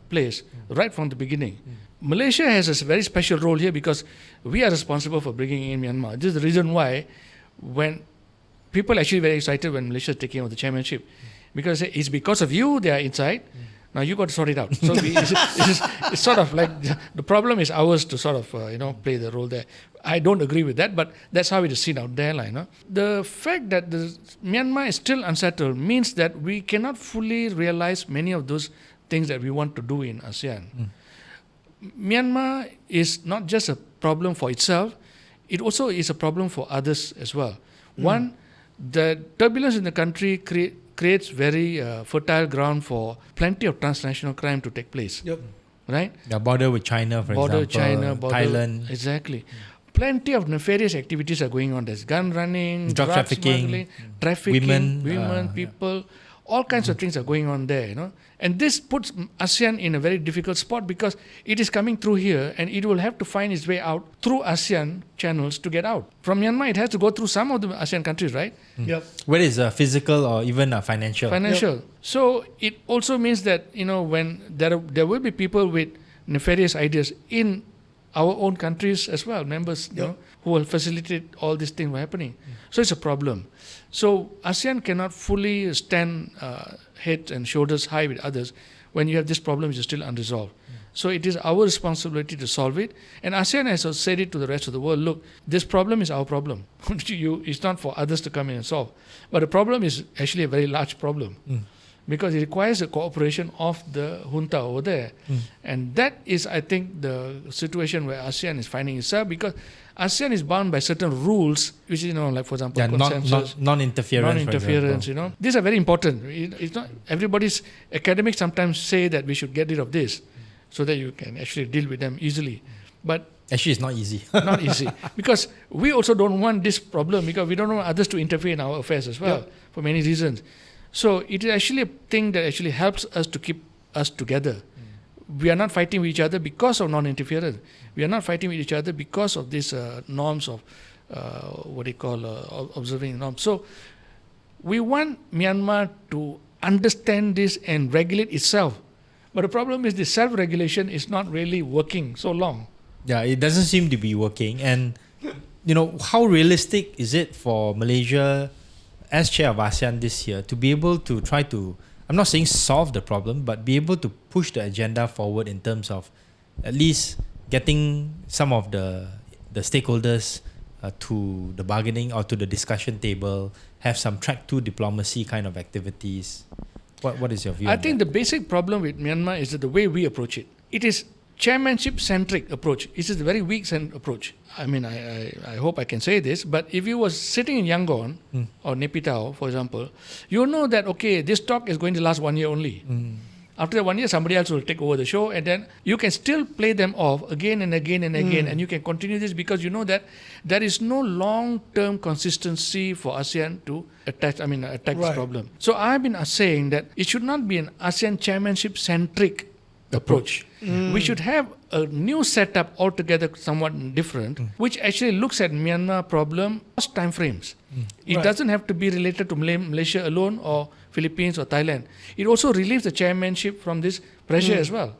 place right from the beginning. Malaysia has a very special role here because we are responsible for bringing in Myanmar. This is the reason why when people are actually very excited when Malaysia is taking over the chairmanship, because it's because of you they are inside. Now you got to sort it out. So it's sort of like the problem is ours to sort of play the role there. I don't agree with that, but that's how it is seen out there. The fact that Myanmar is still unsettled means that we cannot fully realize many of those things that we want to do in ASEAN. Myanmar is not just a problem for itself, it also is a problem for others as well. One, the turbulence in the country creates very fertile ground for plenty of transnational crime to take place. Yep. Right? The border with China, for example. Thailand. Exactly. Plenty of nefarious activities are going on. There's gun running, drug trafficking, smuggling, trafficking, women, people. All kinds of things are going on there, And this puts ASEAN in a very difficult spot because it is coming through here and it will have to find its way out through ASEAN channels to get out. From Myanmar, it has to go through some of the ASEAN countries, right? Yep. Whether it's physical or even financial. Yep. So it also means that, when there will be people with nefarious ideas in our own countries as well, members, who will facilitate all these things happening. So it's a problem. So ASEAN cannot fully stand head and shoulders high with others when you have this problem which is still unresolved. So it is our responsibility to solve it. And ASEAN has said it to the rest of the world, look, this problem is our problem. It's not for others to come in and solve. But the problem is actually a very large problem. Because it requires the cooperation of the junta over there. And that is, I think, the situation where ASEAN is finding itself, because ASEAN is bound by certain rules, which is, like, for example, consensus. Non-interference, These are very important. It's not, everybody's academics sometimes say that we should get rid of this so that you can actually deal with them easily. But actually, it's not easy. Not easy. Because we also don't want this problem, because we don't want others to interfere in our affairs as well, for many reasons. So it is actually a thing that actually helps us to keep us together. We are not fighting with each other because of non-interference. We are not fighting with each other because of these norms of observing norms. So we want Myanmar to understand this and regulate itself. But the problem is the self-regulation is not really working so long. Yeah, it doesn't seem to be working. And, how realistic is it for Malaysia as chair of ASEAN this year to be able to try to, I'm not saying solve the problem, but be able to push the agenda forward in terms of at least getting some of the stakeholders to the bargaining or to the discussion table, have some track 2 diplomacy kind of activities. What is your view? I think the basic problem with Myanmar is that the way we approach it. It is chairmanship-centric approach. It is a very weak approach. I mean, I hope I can say this, but if you were sitting in Yangon or Naypyidaw, for example, you know that, okay, this talk is going to last 1 year only. After that 1 year, somebody else will take over the show, and then you can still play them off again and again and again, and you can continue this because you know that there is no long-term consistency for ASEAN to attack this problem. So I've been saying that it should not be an ASEAN chairmanship-centric approach. We should have a new setup altogether somewhat different, which actually looks at Myanmar problem across time frames. It Right. doesn't have to be related to Malaysia alone or Philippines or Thailand. It also relieves the chairmanship from this pressure as well.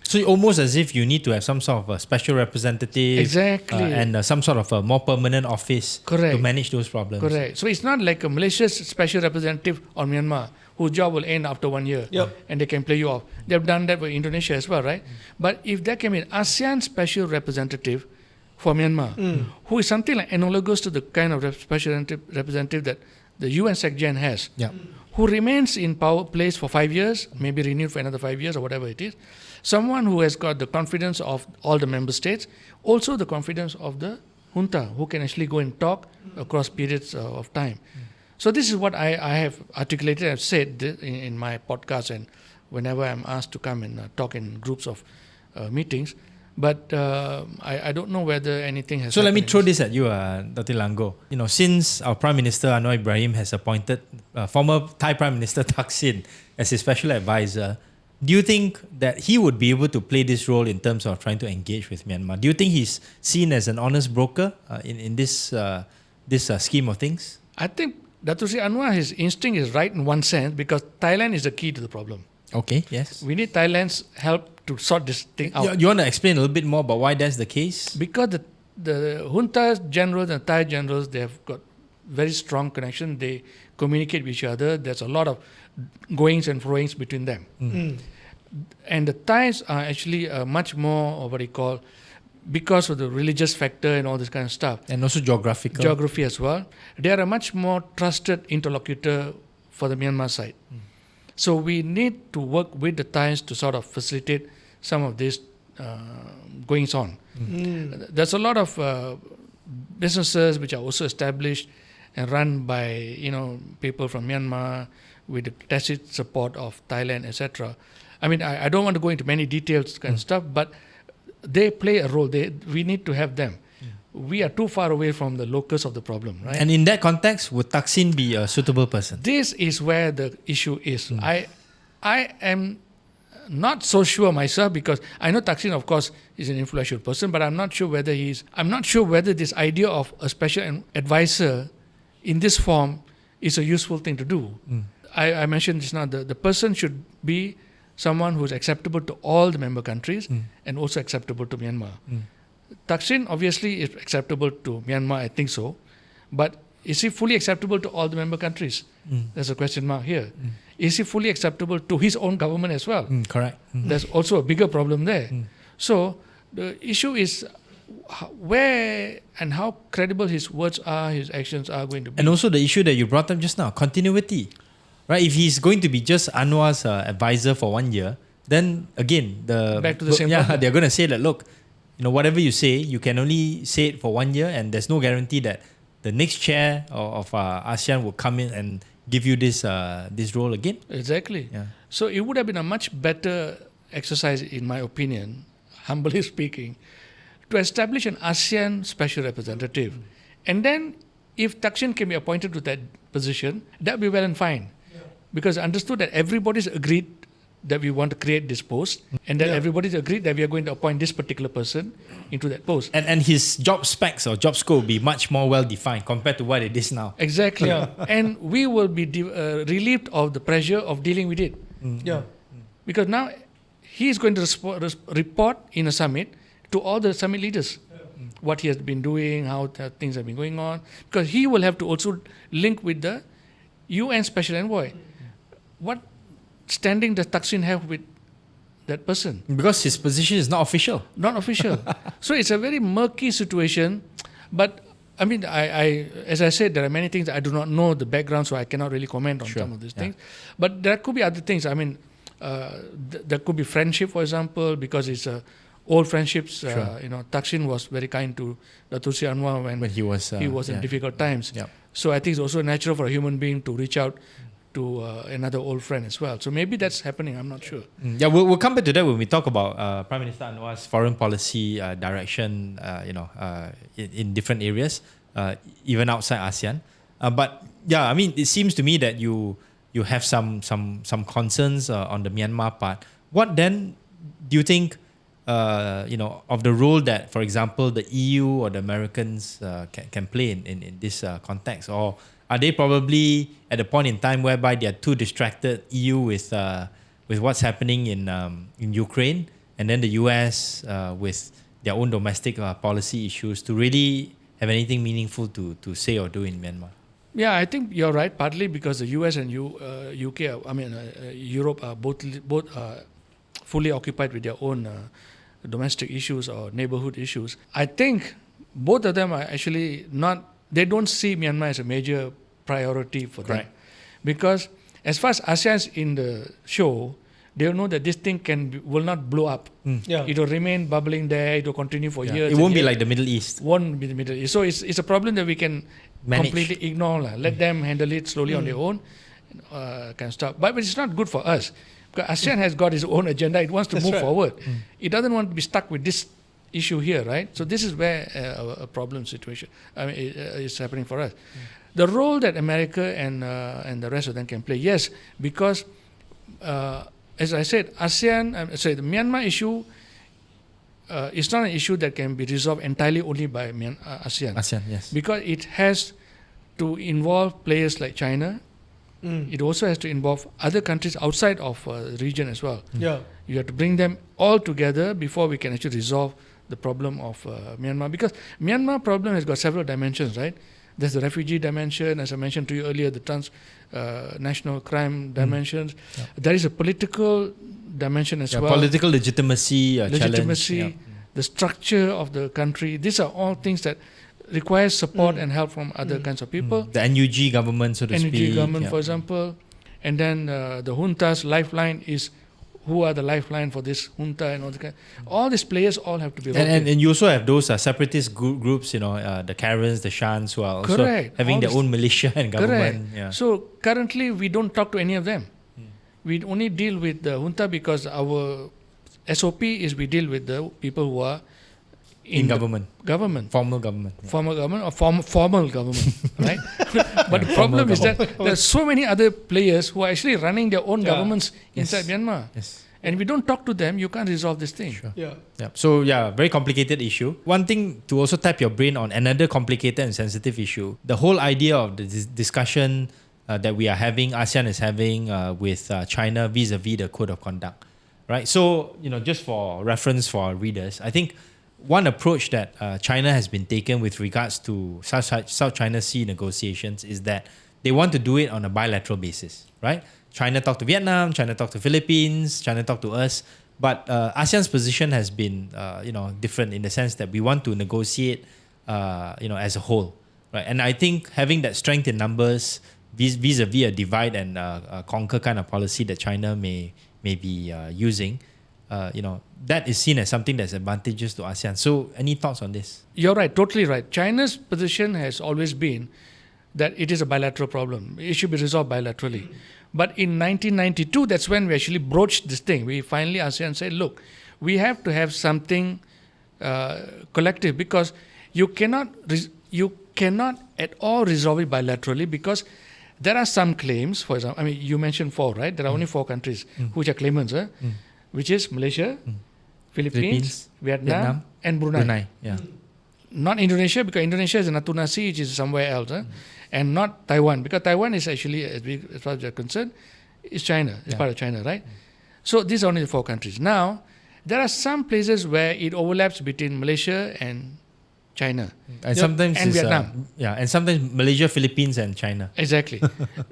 So almost as if you need to have some sort of a special representative, Exactly. and some sort of a more permanent office Correct. to manage those problems. Correct. So it's not like a Malaysia's special representative on Myanmar whose job will end after 1 year Yep. and they can play you off. They've done that with Indonesia as well, right? But if there can be an ASEAN special representative for Myanmar, who is something like analogous to the kind of special representative that the UN SecGen has, Yeah. who remains in power place for 5 years, maybe renewed for another 5 years or whatever it is, someone who has got the confidence of all the member states, also the confidence of the junta, who can actually go and talk across periods of time. So this is what I have articulated, I've said in my podcast and whenever I'm asked to come and talk in groups of meetings. But I don't know whether anything has So let me happened. throw this at you, Dr. Ilango. Since our Prime Minister Anwar Ibrahim has appointed former Thai Prime Minister Thaksin as his special advisor, do you think that he would be able to play this role in terms of trying to engage with Myanmar? Do you think he's seen as an honest broker in this scheme of things? I think Dato Sri Anwar, his instinct is right in one sense because Thailand is the key to the problem. Okay, yes. We need Thailand's help to sort this thing out. You want to explain a little bit more about why that's the case? Because the junta generals and Thai generals, they have got very strong connection. They communicate with each other. There's a lot of goings and froings between them. And the Thais are actually much more of what you call, because of the religious factor and all this kind of stuff, And also geographical. geography as well, they are a much more trusted interlocutor for the Myanmar side. So we need to work with the Thais to sort of facilitate some of this goings on. There's a lot of businesses which are also established and run by people from Myanmar with the tacit support of Thailand, etc. I mean, I don't want to go into many details kind of stuff, but they play a role. We need to have them. We are too far away from the locus of the problem, right? And in that context, would Thaksin be a suitable person? This is where the issue is. I am not so sure myself because I know Thaksin, of course, is an influential person, but I'm not sure whether this idea of a special advisor in this form is a useful thing to do. I mentioned this now. The person should be someone who is acceptable to all the member countries and also acceptable to Myanmar. Thaksin obviously is acceptable to Myanmar, I think so, but is he fully acceptable to all the member countries? There's a question mark here. Is he fully acceptable to his own government as well? Correct. There's also a bigger problem there. So the issue is where and how credible his words are, his actions are going to be. And also the issue that you brought up just now, continuity. Right? If he's going to be just Anwar's advisor for 1 year, then again, Back to the same problem. they're going to say that, look, whatever you say, you can only say it for 1 year, and there's no guarantee that the next chair of ASEAN will come in and give you this role again. Exactly. Yeah. So it would have been a much better exercise, in my opinion, humbly speaking, to establish an ASEAN special representative. And then if Thaksin can be appointed to that position, that would be well and fine. Because I understood that everybody's agreed that we want to create this post and that everybody's agreed that we are going to appoint this particular person into that post. And his job specs or job scope will be much more well defined compared to what it is now. Exactly. Yeah. And we will be relieved of the pressure of dealing with it. Yeah. Because now he is going to report in a summit to all the summit leaders what he has been doing, how things have been going on. Because he will have to also link with the UN Special Envoy. What standing does Thaksin have with that person? Because his position is not official. Not official. So it's a very murky situation. But I mean, I as I said, there are many things I do not know the background, so I cannot really comment on some of these things. But there could be other things. I mean, there could be friendship, for example, because it's old friendships. Thaksin was very kind to Dato Sri Anwar when He was in difficult times. Yeah. So I think it's also natural for a human being to reach out to another old friend as well. So maybe that's happening. I'm not sure. Yeah, we'll come back to that when we talk about Prime Minister Anwar's foreign policy direction. In different areas, even outside ASEAN. But yeah, I mean, it seems to me that you have some concerns on the Myanmar part. What then do you think of the role that, for example, the EU or the Americans can play in this context? Or are they probably at a point in time whereby they are too distracted, EU with what's happening in Ukraine, and then the US with their own domestic policy issues to really have anything meaningful to say or do in Myanmar? Yeah, I think you're right, partly because the US and UK, Europe are both fully occupied with their own domestic issues or neighborhood issues. I think both of them are actually they don't see Myanmar as a major priority for them. Because as far as ASEAN's in the show, they know that this thing will not blow up. Yeah. It will remain bubbling there. It will continue for years. It won't be like the Middle East. Won't be the Middle East. So it's a problem that we can completely ignore. Let them handle it slowly on their own. Can stop. But it's not good for us. Because ASEAN has got its own agenda. It wants to move forward. It doesn't want to be stuck with this issue here, right? So this is where a problem situation is happening for us. The role that America and the rest of them can play, yes, because as I said, the Myanmar issue is not an issue that can be resolved entirely only by ASEAN. ASEAN, yes. Because it has to involve players like China. It also has to involve other countries outside of the region as well. Yeah. You have to bring them all together before we can actually resolve the problem of Myanmar. Because Myanmar problem has got several dimensions, right? There's the refugee dimension, as I mentioned to you earlier, the transnational crime dimensions. Yeah. There is a political dimension as well. Political legitimacy, challenge. Yeah. The structure of the country. These are all things that require support and help from other kinds of people. The NUG government, so to speak. NUG government, for example. And then the junta's lifeline is who are the lifeline for this junta and all the kind. All these players all have to be and you also have those separatist groups, the Karens, the Shans, who are also having all their own militia and government. Yeah. So currently we don't talk to any of them. We only deal with the junta because our SOP is we deal with the people who are in government. Formal government. Yeah. Formal government or formal government, right? But the problem is that there are so many other players who are actually running their own governments inside Myanmar. Yes. And if we don't talk to them, you can't resolve this thing. Sure. Yeah. So, very complicated issue. One thing to also tap your brain on, another complicated and sensitive issue, the whole idea of the discussion that we are having, ASEAN is having with China vis-a-vis the code of conduct, right? So, just for reference for our readers, I think one approach that China has been taken with regards to South China Sea negotiations is that they want to do it on a bilateral basis, right? China talk to Vietnam, China talk to Philippines, China talk to us. But ASEAN's position has been, different in the sense that we want to negotiate, as a whole, right? And I think having that strength in numbers vis-a-vis a divide and conquer kind of policy that China may be using, that is seen as something that's advantageous to ASEAN. So, any thoughts on this? You're right, totally right. China's position has always been that it is a bilateral problem. It should be resolved bilaterally. But in 1992, that's when we actually broached this thing. We finally, ASEAN said, look, we have to have something collective because you cannot at all resolve it bilaterally because there are some claims, for example, you mentioned 4, right? There are only 4 countries which are claimants, which is Malaysia, Philippines, Vietnam, and Brunei. Not Indonesia, because Indonesia is in Natuna Sea, which is somewhere else, and not Taiwan, because Taiwan is actually, as far as we are concerned, is China. It's part of China, right? So these are only the 4 countries. Now, there are some places where it overlaps between Malaysia and China. And sometimes and Vietnam. And sometimes Malaysia, Philippines, and China. Exactly.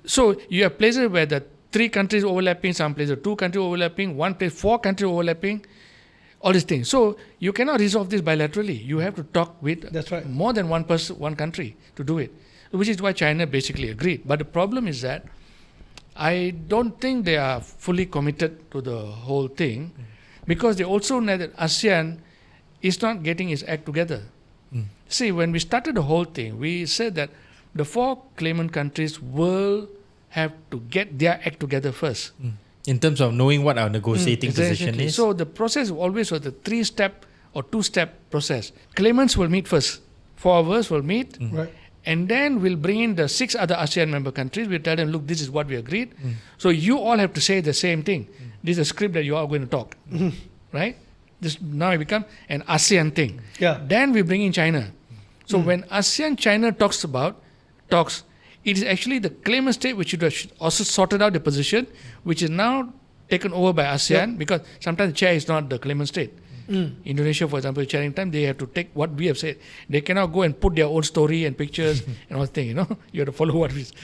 So you have places where the 3 countries overlapping, some places 2 countries overlapping, one place 4 countries overlapping, all these things. So you cannot resolve this bilaterally. You have to talk with more than one country to do it, which is why China basically agreed. But the problem is that I don't think they are fully committed to the whole thing because they also know that ASEAN is not getting its act together. See, when we started the whole thing, we said that the 4 claimant countries will have to get their act together first. In terms of knowing what our negotiating position is. So the process always was a 3-step or 2-step process. Claimants will meet first. 4 of us will meet. Right. And then we'll bring in the 6 other ASEAN member countries. We'll tell them, look, this is what we agreed. So you all have to say the same thing. This is a script that you are going to talk. Right? This now it become an ASEAN thing. Yeah. Then we bring in China. So when ASEAN-China talks, it is actually the claimant state which should have also sorted out the position, which is now taken over by ASEAN, because sometimes the chair is not the claimant state. Indonesia, for example, chairing time, they have to take what we have said. They cannot go and put their own story and pictures and all things, You have to follow what we say.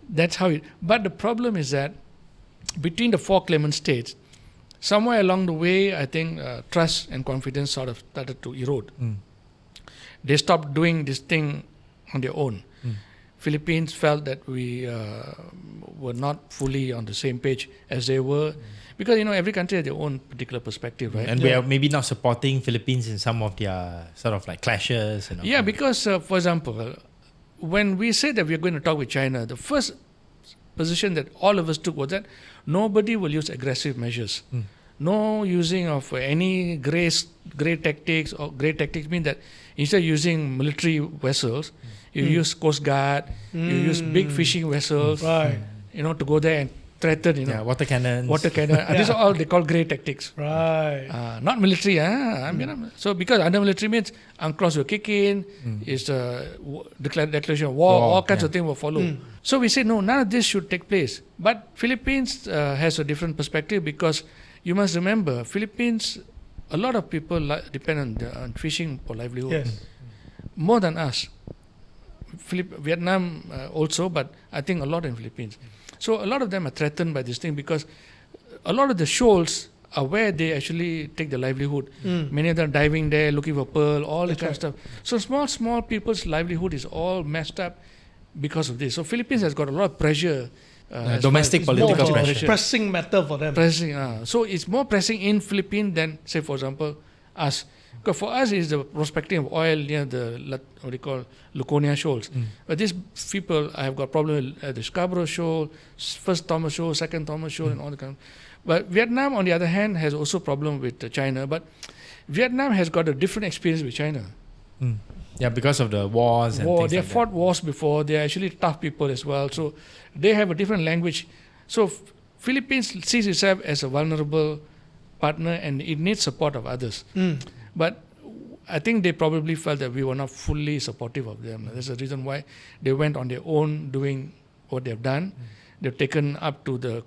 That's how it... But the problem is that between the 4 claimant states, somewhere along the way, I think trust and confidence sort of started to erode. They stopped doing this thing on their own. Philippines felt that we were not fully on the same page as they were, because every country has their own particular perspective, right? And we are maybe not supporting Philippines in some of their sort of like clashes. Yeah, because for example, when we said that we are going to talk with China, the first position that all of us took was that nobody will use aggressive measures. No using of any grey tactics, or grey tactics mean that instead of using military vessels, you use Coast Guard, you use big fishing vessels, to go there and threaten, water cannons. These are all they call grey tactics. Right. Not military. So because under military means UNCLOS will kick in, is declaration of war, all kinds of things will follow. So we say, no, none of this should take place. But Philippines has a different perspective, because you must remember, Philippines, a lot of people depend on fishing for livelihood. Yes. More than us. Vietnam also, but I think a lot in Philippines. So a lot of them are threatened by this thing, because a lot of the shoals are where they actually take their livelihood. Many of them diving there, looking for pearl, all that kind of stuff. So small people's livelihood is all messed up because of this. So Philippines has got a lot of pressure. Domestic political pressure. Pressing matter for them. So it's more pressing in Philippines than, say, for example, us. Because for us, it's the prospecting of oil near the, what they call, Luconia shoals. But these people, I have got problem with the Scarborough Shoal, first Thomas Shoal, second Thomas Shoal, and all the kind of... But Vietnam, on the other hand, has also problem with China. But Vietnam has got a different experience with China. Yeah, because of the wars and things they like fought wars before. They are actually tough people as well. So they have a different language. So Philippines sees itself as a vulnerable partner, and it needs support of others. But I think they probably felt that we were not fully supportive of them. That's the reason why they went on their own doing what they've done. They've taken up to the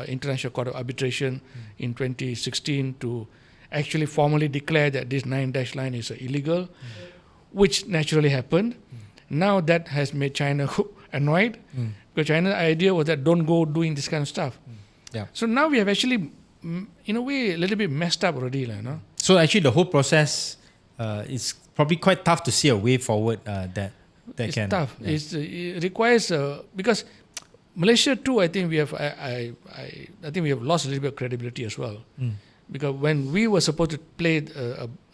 International Court of Arbitration in 2016 to actually formally declare that this 9-dash line is illegal, which naturally happened. Now that has made China annoyed, because China's idea was that don't go doing this kind of stuff. So now we have actually, in a way, a little bit messed up already. So actually the whole process is probably quite tough to see a way forward that it's can... tough. Yeah. It requires, because Malaysia too, I think we have lost a little bit of credibility as well. Because when we were supposed to play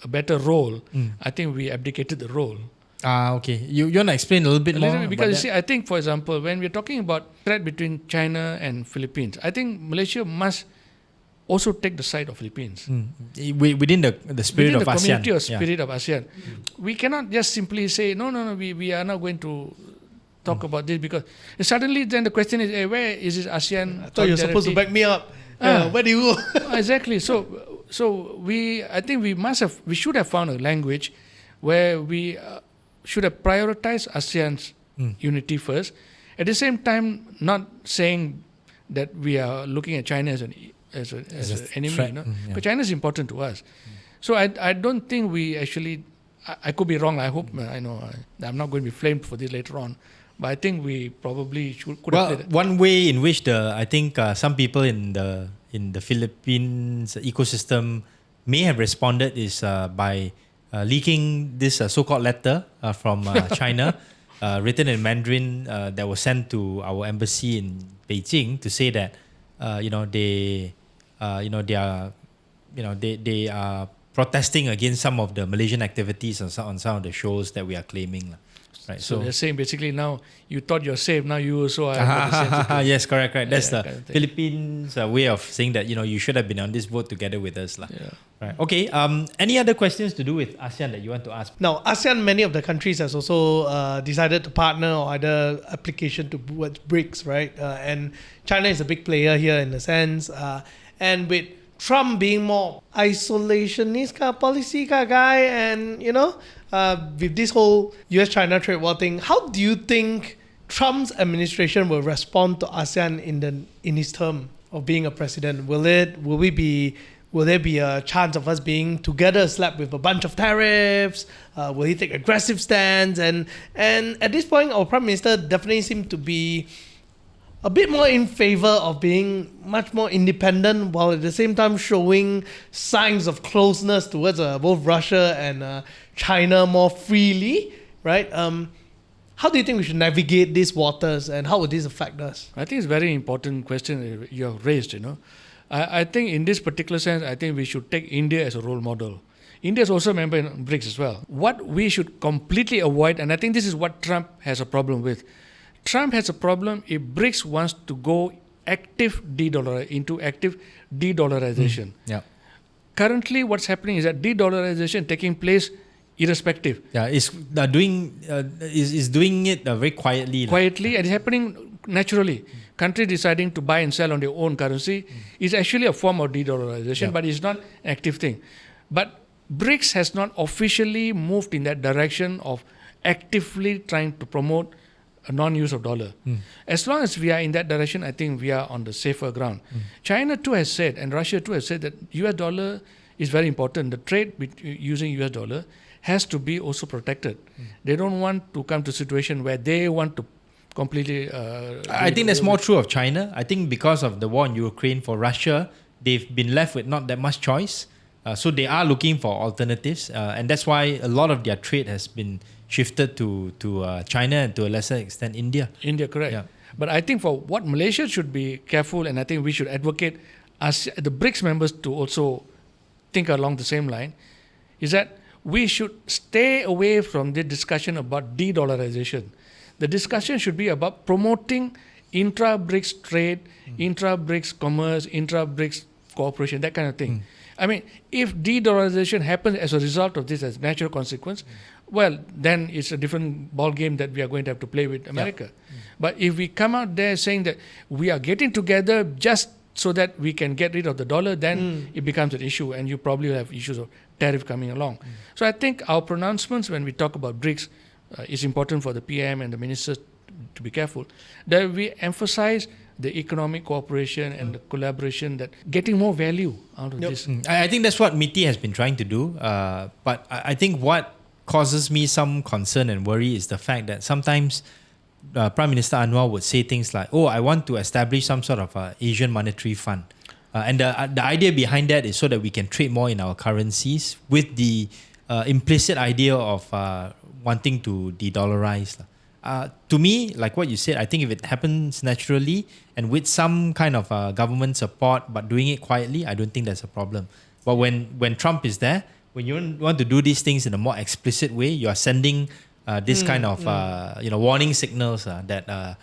a better role, I think we abdicated the role. Okay. You want to explain a little bit more? Because you see, I think, for example, when we're talking about threat between China and Philippines, I think Malaysia must also take the side of Philippines. Within the spirit of ASEAN. Community or spirit of ASEAN. We cannot just simply say, no, we are not going to talk about this, because suddenly then the question is, hey, where is this ASEAN? I thought you're supposed to back me up. Where do you go? Exactly. So I think we should have found a language where we should have prioritized ASEAN's unity first. At the same time, not saying that we are looking at China as an enemy. Threat. But China is important to us. So I don't think we actually... I could be wrong. I hope I'm not going to be flamed for this later on. But I think we probably could have played it. One way in which I think some people in the Philippines ecosystem may have responded is by leaking this so-called letter from China, written in Mandarin, that was sent to our embassy in Beijing to say that they are protesting against some of the Malaysian activities on some of the shows that we are claiming. Right. So they're saying basically now you thought you're safe, now you also are. Yes, correct. That's the Philippines way of saying that you should have been on this boat together with us. Right. Okay. Any other questions to do with ASEAN that you want to ask? Now, ASEAN, many of the countries has also decided to partner or either application towards BRICS, right? And China is a big player here in a sense. And with Trump being more isolationist kind of policy kind of guy, and with this whole US-China trade war thing, how do you think Trump's administration will respond to ASEAN in his term of being a president? Will there be a chance of us being together slapped with a bunch of tariffs? Will he take aggressive stance? And at this point, our Prime Minister definitely seems to be a bit more in favor of being much more independent, while at the same time showing signs of closeness towards both Russia and China more freely, right? How do you think we should navigate these waters, and how would this affect us? I think it's a very important question you have raised, I think in this particular sense, I think we should take India as a role model. India is also a member in BRICS as well. What we should completely avoid, and I think this is what Trump has a problem with. Trump has a problem if BRICS wants to go into active de-dollarization. Yeah. Currently, what's happening is that de-dollarization taking place irrespective. Yeah, is doing it very quietly. Quietly, and it's happening naturally. Countries deciding to buy and sell on their own currency is actually a form of de-dollarization, but it's not an active thing. But BRICS has not officially moved in that direction of actively trying to promote a non-use of dollar. As long as we are in that direction, I think we are on the safer ground. China too has said, and Russia too has said, that US dollar is very important. The trade using US dollar has to be also protected. They don't want to come to a situation where they want to completely... I think that's more true of China. I think because of the war in Ukraine, for Russia, they've been left with not that much choice. So they are looking for alternatives. And that's why a lot of their trade has been shifted to China and to a lesser extent India. India, correct. Yeah. But I think for what Malaysia should be careful, and I think we should advocate the BRICS members to also think along the same line, is that we should stay away from the discussion about de-dollarization. The discussion should be about promoting intra-BRICS trade, intra-BRICS commerce, intra-BRICS cooperation, that kind of thing. I mean, if de-dollarization happens as a result of this as natural consequence, well, then it's a different ball game that we are going to have to play with America. But if we come out there saying that we are getting together just so that we can get rid of the dollar, then it becomes an issue, and you probably have issues of tariff coming along. So I think our pronouncements when we talk about BRICS is important for the PM and the ministers to be careful, that we emphasize the economic cooperation and the collaboration, that getting more value out of this. I think that's what MITI has been trying to do. But I think what causes me some concern and worry is the fact that sometimes Prime Minister Anwar would say things like, I want to establish some sort of Asian monetary fund. And the idea behind that is so that we can trade more in our currencies, with the implicit idea of wanting to de-dollarize. To me, like what you said, I think if it happens naturally and with some kind of government support, but doing it quietly, I don't think there's a problem. But when Trump is there, when you want to do these things in a more explicit way, you are sending this kind of warning signals that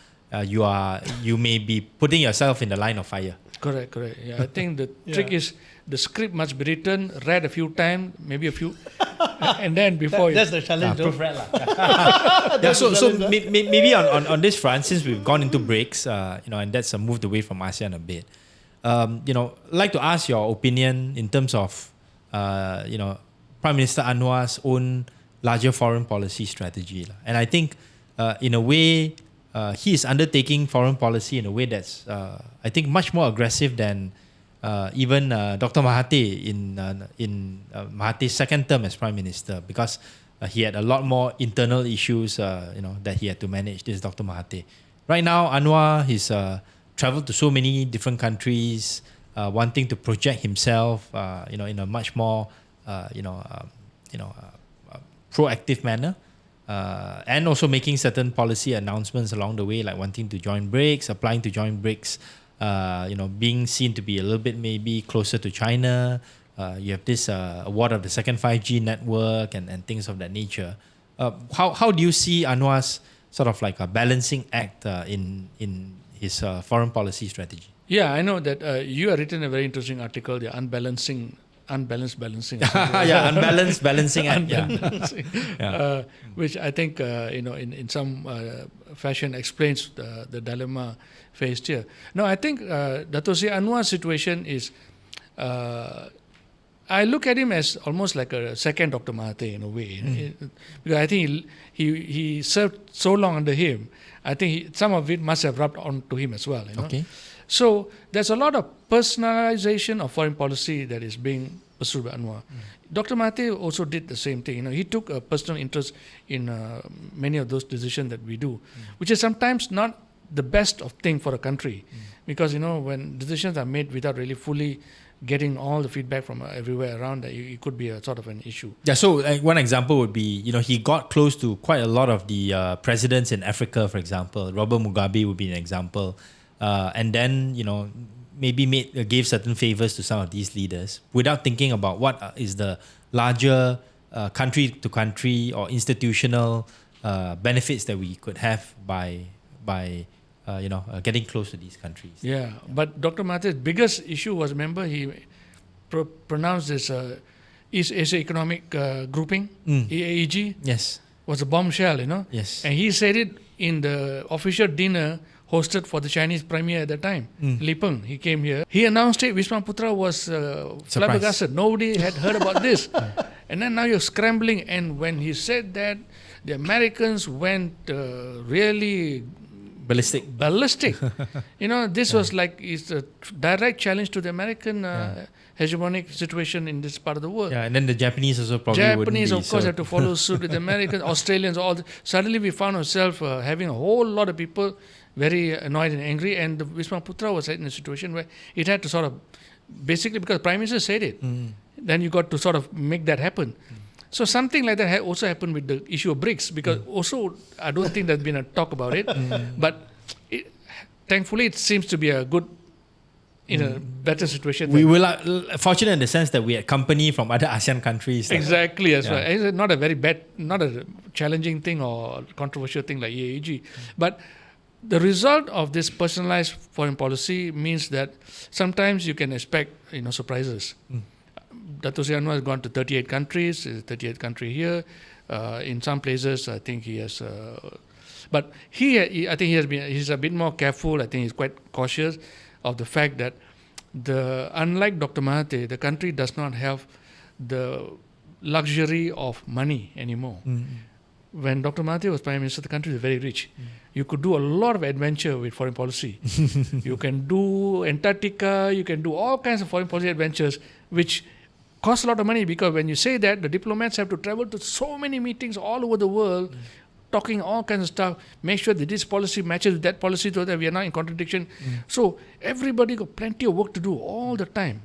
you may be putting yourself in the line of fire. Correct. Yeah, I think the trick is the script must be written, read a few times, maybe a few, and then before that's the challenge. Proofread lah. So maybe on this front, since we've gone into BRICS, and that's moved away from ASEAN a bit. I'd like to ask your opinion in terms of Prime Minister Anwar's own larger foreign policy strategy, and I think in a way he is undertaking foreign policy in a way that's I think much more aggressive than even Dr. Mahathir in Mahathir's second term as Prime Minister, because he had a lot more internal issues that he had to manage. This is Dr. Mahathir. Right now, Anwar, he's traveled to so many different countries, wanting to project himself in a much more proactive manner. And also making certain policy announcements along the way, like wanting to join BRICS, applying to join BRICS, being seen to be a little bit maybe closer to China. You have this award of the second 5G network and things of that nature. How do you see Anwar's sort of like a balancing act in his foreign policy strategy? Yeah, I know that you have written a very interesting article, the unbalanced balancing. Yeah, unbalanced balancing act. Which I think in some fashion explains the dilemma faced here. No, I think Dato Sri Anwar's situation is I look at him as almost like a second Dr. Mahathir in a way. Because I think he served so long under him. I think some of it must have rubbed on to him as well. Okay. So there's a lot of personalization of foreign policy that is being pursued by Anwar. Dr. Mahathir also did the same thing. He took a personal interest in many of those decisions that we do, which is sometimes not the best of thing for a country, because when decisions are made without really fully getting all the feedback from everywhere around, it could be a sort of an issue. Yeah, so one example would be, he got close to quite a lot of the presidents in Africa, for example. Robert Mugabe would be an example. And then, maybe gave certain favors to some of these leaders without thinking about what is the larger country to country or institutional benefits that we could have by getting close to these countries. Yeah, but Dr. Mahathir's biggest issue was, remember, he pronounced this East Asia Economic Grouping, EAEG. Yes. Was a bombshell, Yes. And he said it in the official dinner hosted for the Chinese premier at that time, Li Peng. He came here. He announced it. Wisma Putra was flabbergasted. Nobody had heard about this. And then now you're scrambling. And when he said that, the Americans went really ballistic. This was like it's a direct challenge to the American hegemonic situation in this part of the world. Yeah, and then the Japanese also probably wouldn't be. Of course, had to follow suit with the Americans, Australians, suddenly we found ourselves having a whole lot of people very annoyed and angry, and the Wisma Putra was in a situation where it had to sort of, basically because the Prime Minister said it, then you got to sort of make that happen. So something like that also happened with the issue of BRICS, because also I don't think there's been a talk about it, but thankfully it seems to be a good, in a better situation. We were fortunate in the sense that we had company from other ASEAN countries. Exactly, as well. It's not a very bad, not a challenging thing or controversial thing like EAEG. But the result of this personalized foreign policy means that sometimes you can expect, surprises. Dato Anwar has gone to 38 countries, 38th country here. In some places, I think he has, but I think he's a bit more careful. I think he's quite cautious of the fact that unlike Dr. Mahathir, the country does not have the luxury of money anymore. When Dr. Mahathir was Prime Minister, the country was very rich. You could do a lot of adventure with foreign policy. You can do Antarctica, you can do all kinds of foreign policy adventures, which cost a lot of money, because when you say that, the diplomats have to travel to so many meetings all over the world, talking all kinds of stuff, make sure that this policy matches with that policy so that we are not in contradiction. So everybody got plenty of work to do all the time,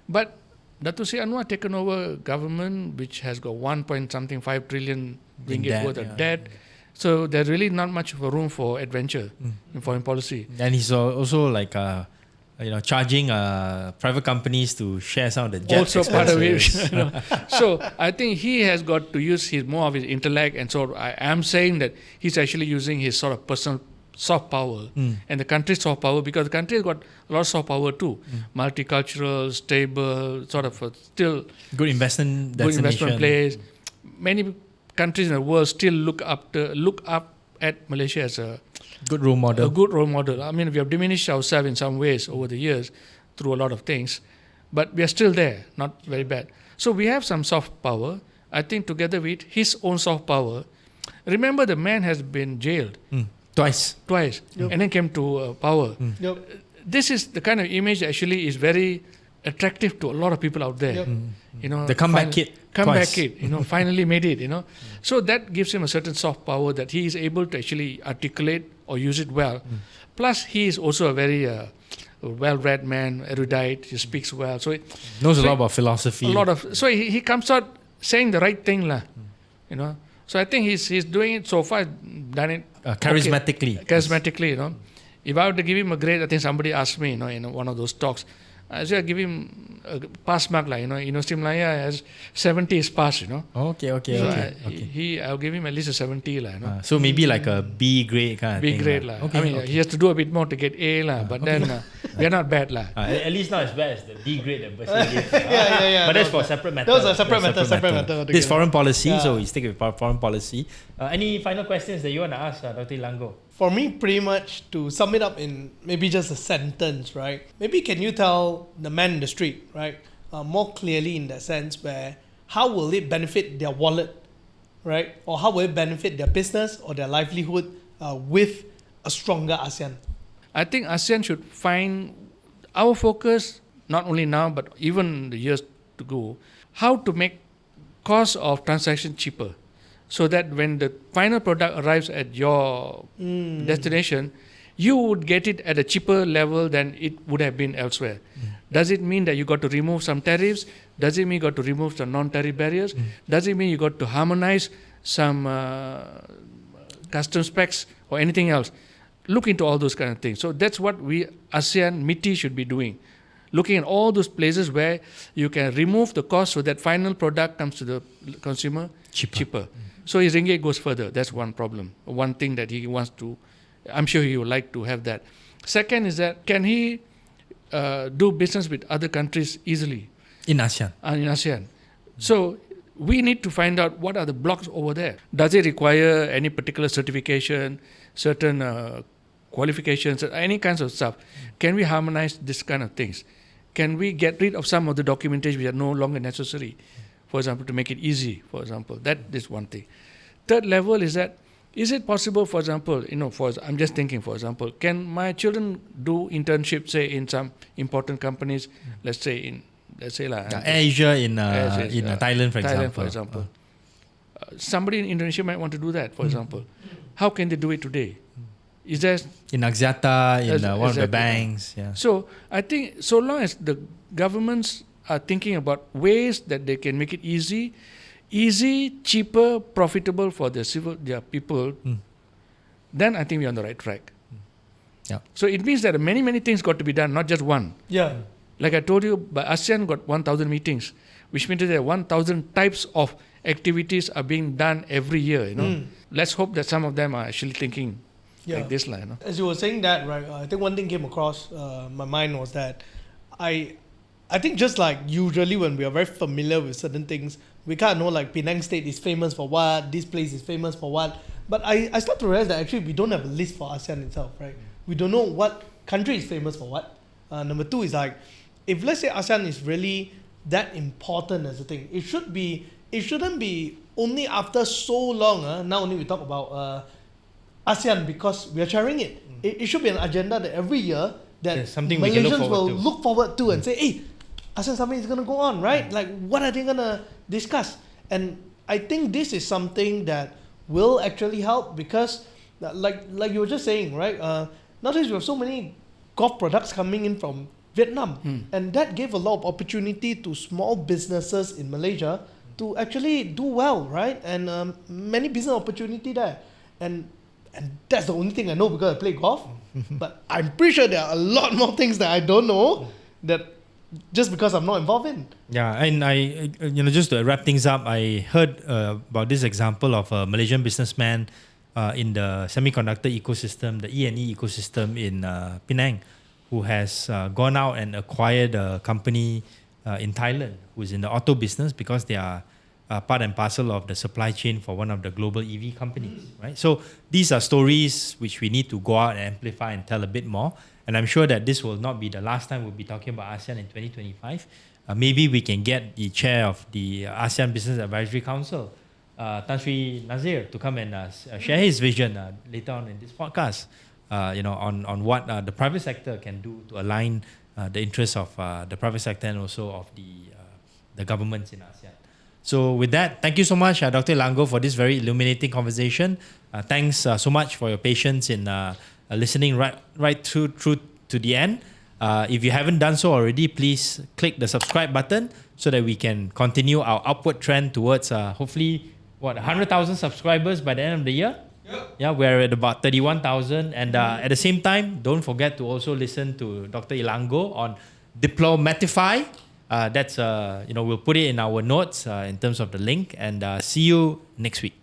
But Dato Anwar taken over government which has got 1.5 trillion ringgit worth of debt. So there's really not much of a room for adventure in foreign policy. And he's also like charging private companies to share some of the jet also expenses. Part of it. So I think he has got to use more of his intellect, and so I am saying that he's actually using his sort of personal soft power and the country's soft power, because the country has got a lot of soft power too. Multicultural, stable, sort of still good investment place. Many countries in the world still look up at Malaysia as a good role model. I mean, we have diminished ourselves in some ways over the years through a lot of things, but we are still there, not very bad. So we have some soft power. I think together with his own soft power. Remember, the man has been jailed twice, and then came to power. This is the kind of image that actually is very attractive to a lot of people out there. The comeback kid. Finally made it. So that gives him a certain soft power that he is able to actually articulate or use it well. Plus, he is also a very well-read man, erudite. He speaks well, so knows a lot about philosophy. So he comes out saying the right thing, So I think he's doing it so far. Done it charismatically. Charismatically, If I were to give him a grade, I think somebody asked me, in one of those talks, I said, give him a pass mark, University of Malaya has 70 is pass, Okay. I'll give him at least a 70, So maybe like a B grade kind of thing. B grade, he has to do a bit more to get A, but then we're not bad, At least not as bad as the D grade that Basir gave. But that's for separate matter. That was a separate matter. This foreign policy, so we stick with foreign policy. Any final questions that you want to ask, Dr. Ilango? for me, pretty much to sum it up in maybe just a sentence, right? Maybe can you tell the man in the street, right, more clearly in that sense where how will it benefit their wallet, right? Or how will it benefit their business or their livelihood with a stronger ASEAN? I think ASEAN should find our focus, not only now, but even the years to go, how to make cost of transaction cheaper, so that when the final product arrives at your destination, you would get it at a cheaper level than it would have been elsewhere. Does it mean that you got to remove some tariffs? Does it mean you got to remove some non-tariff barriers? Does it mean you got to harmonize some custom specs or anything else? Look into all those kind of things. So that's what we, ASEAN MITI, should be doing. Looking at all those places where you can remove the cost so that final product comes to the consumer cheaper. So his ringgit goes further. That's one problem. One thing that he wants to, I'm sure he would like to have that. Second is that, can he do business with other countries easily? In ASEAN. In ASEAN. So we need to find out what are the blocks over there. Does it require any particular certification, certain qualifications, any kinds of stuff? Can we harmonize this kind of things? Can we get rid of some of the documentation which are no longer necessary? For example, to make it easy, for example. That is one thing. Third level is that, is it possible, for example, I'm just thinking, for example, can my children do internship, say, in some important companies, let's say Asia in Thailand, for example. Somebody in Indonesia might want to do that, for example. How can they do it today? Is there in Axiata, one of the banks? Yeah. So I think so long as the governments are thinking about ways that they can make it easy, cheaper, profitable for their people, then I think we're on the right track. Yeah. So it means that many things got to be done, not just one. Yeah. Like I told you, ASEAN got 1,000 meetings, which means that 1,000 types of activities are being done every year. Let's hope that some of them are actually thinking like this line. As you were saying that, right, I think one thing came across my mind was that I think just like usually when we are very familiar with certain things, we can't know like Penang State is famous for what, this place is famous for what. But I start to realize that actually we don't have a list for ASEAN itself, right? We don't know what country is famous for what. Number two is like, if let's say ASEAN is really that important as a thing, it shouldn't be only after so long. Now only we talk about ASEAN because we are chairing it. It should be an agenda that every year that Malaysians will look forward to and say, hey, ASEAN Summit is going to go on, right? Like, what are they going to discuss? And I think this is something that will actually help because, like you were just saying, right? Nowadays we have so many golf products coming in from Vietnam, and that gave a lot of opportunity to small businesses in Malaysia to actually do well, right? And many business opportunity there, and that's the only thing I know because I play golf. But I'm pretty sure there are a lot more things that I don't know that just because I'm not involved in. Yeah, and I just to wrap things up, I heard about this example of a Malaysian businessman in the semiconductor ecosystem, the E&E ecosystem in Penang, who has gone out and acquired a company in Thailand who's in the auto business because they are part and parcel of the supply chain for one of the global EV companies, right? So these are stories which we need to go out and amplify and tell a bit more. And I'm sure that this will not be the last time we'll be talking about ASEAN in 2025. Maybe we can get the chair of the ASEAN Business Advisory Council, Tan Sri Nazir, to come and share his vision later on in this podcast. On what the private sector can do to align the interests of the private sector and also of the governments in ASEAN. So with that, thank you so much, Dr. Ilango, for this very illuminating conversation. Thanks so much for your patience in listening right through to the end. If you haven't done so already, please click the subscribe button so that we can continue our upward trend towards hopefully 100,000 subscribers by the end of the year. Yeah, we're at about 31,000, and at the same time, don't forget to also listen to Dr. Ilango on Diplomatify. That's we'll put it in our notes in terms of the link, and see you next week.